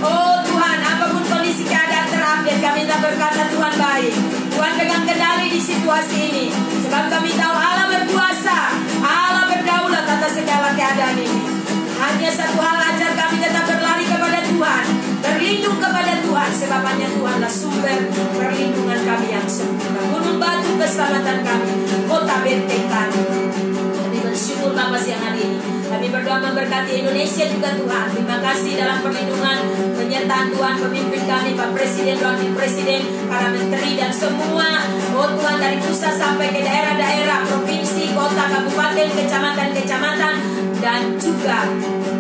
Oh Tuhan, apapun kondisi keadaan terupdate, kami tak berkata Tuhan baik. Tuhan pegang kendali di situasi ini, sebab kami tahu Allah berkuasa, Allah berdaulat atas segala keadaan ini. Hanya satu hal, ajar kami tetap berlari kepada Tuhan, berlindung kepada Tuhan, sebab hanya Tuhanlah sumber perlindungan kami yang sempurna. Gunung batu keselamatan kami, kota benteng kami. Kami bersyukur Bapa siang hari ini. Kami berdoa memberkati Indonesia juga Tuhan. Terima kasih dalam perlindungan penyertaan Tuhan, pemimpin kami, Pak Presiden, Wakil Presiden, para menteri dan semua. Oh Tuhan, dari pusat sampai ke daerah-daerah, provinsi, kota, kabupaten, kecamatan, dan juga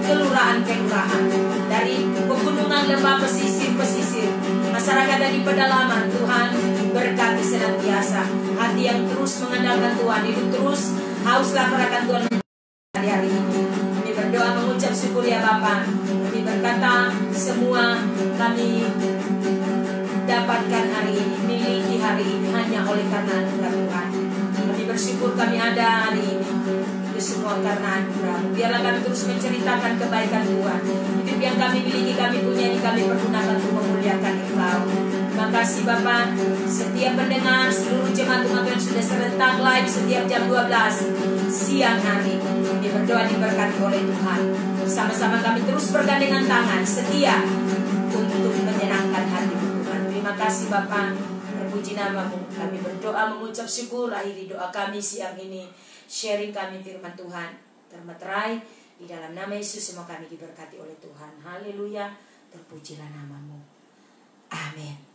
kelurahan-kelurahan, dari pegunungan, lembah, pesisir, masyarakat dari pedalaman. Tuhan berkati senantiasa, hati yang terus mengandalkan Tuhan, hidup terus haus lapar akan Tuhan hari-hari ini. Kami berdoa mengucap syukur ya Bapa. Kami berkata semua kami dapatkan hari ini, miliki hari ini hanya oleh karena anugerah Tuhan. Kami bersyukur kami ada hari ini, itu semua karena anugerah. Biarlah kami terus menceritakan kebaikan Tuhan. Hidup yang kami miliki, kami punya ini, kami pergunakan untuk memuliakan Engkau. Terima kasih Bapak. Setiap pendengar, seluruh jemaat umat yang sudah serentak live setiap jam 12 siang hari, kami berdoa diberkati oleh Tuhan. Bersama-sama kami terus bergandengan tangan, setia untuk menyenangkan hati Tuhan. Terima kasih Bapak, terpuji nama-Mu. Kami berdoa mengucap syukur, akhiri doa kami siang ini, sharing kami firman Tuhan termeterai di dalam nama Yesus. Semua kami diberkati oleh Tuhan. Haleluya, terpujilah nama-Mu. Amin.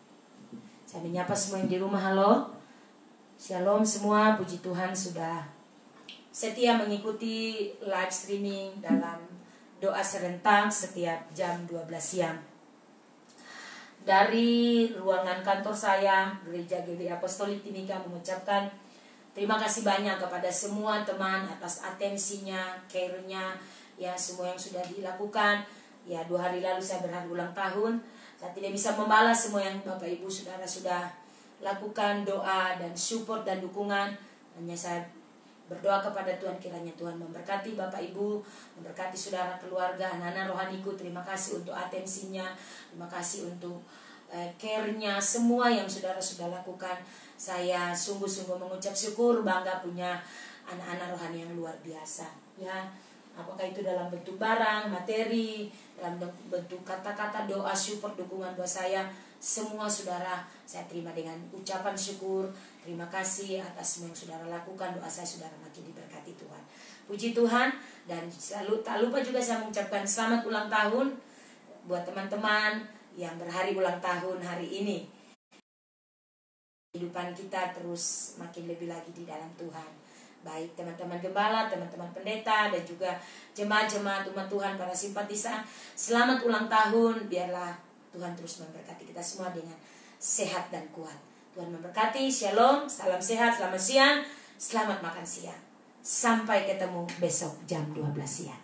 Saya menyapa semua yang di rumah. Halo, shalom semua. Puji Tuhan sudah setia mengikuti live streaming dalam doa serentak setiap jam 12 siang. Dari ruangan kantor saya, Gereja GBI Apostolik Timika, mengucapkan terima kasih banyak kepada semua teman atas atensinya, care-nya, ya semua yang sudah dilakukan. Ya 2 hari lalu saya berhari ulang tahun. Saya tidak bisa membalas semua yang Bapak Ibu Saudara sudah lakukan doa dan support dan dukungan. Hanya saya berdoa kepada Tuhan, kiranya Tuhan memberkati Bapak Ibu, memberkati saudara, keluarga, anak-anak rohaniku. Terima kasih untuk atensinya, terima kasih untuk care-nya, semua yang saudara sudah lakukan. Saya sungguh-sungguh mengucap syukur, bangga punya anak-anak rohani yang luar biasa. Ya, apakah itu dalam bentuk barang, materi, dalam bentuk kata-kata, doa, support, dukungan buat saya, semua saudara saya terima dengan ucapan syukur. Terima kasih atas semua yang saudara lakukan. Doa saya saudara makin diberkati Tuhan. Puji Tuhan. Dan tak lupa juga saya mengucapkan selamat ulang tahun buat teman-teman yang berhari ulang tahun hari ini. Kehidupan kita terus makin lebih lagi di dalam Tuhan. Baik teman-teman gembala, teman-teman pendeta, dan juga jemaat-jemaat umat Tuhan, para simpatisan, selamat ulang tahun. Biarlah Tuhan terus memberkati kita semua dengan sehat dan kuat. Tuhan memberkati, shalom, salam sehat, selamat siang, selamat makan siang. Sampai ketemu besok jam 12 siang.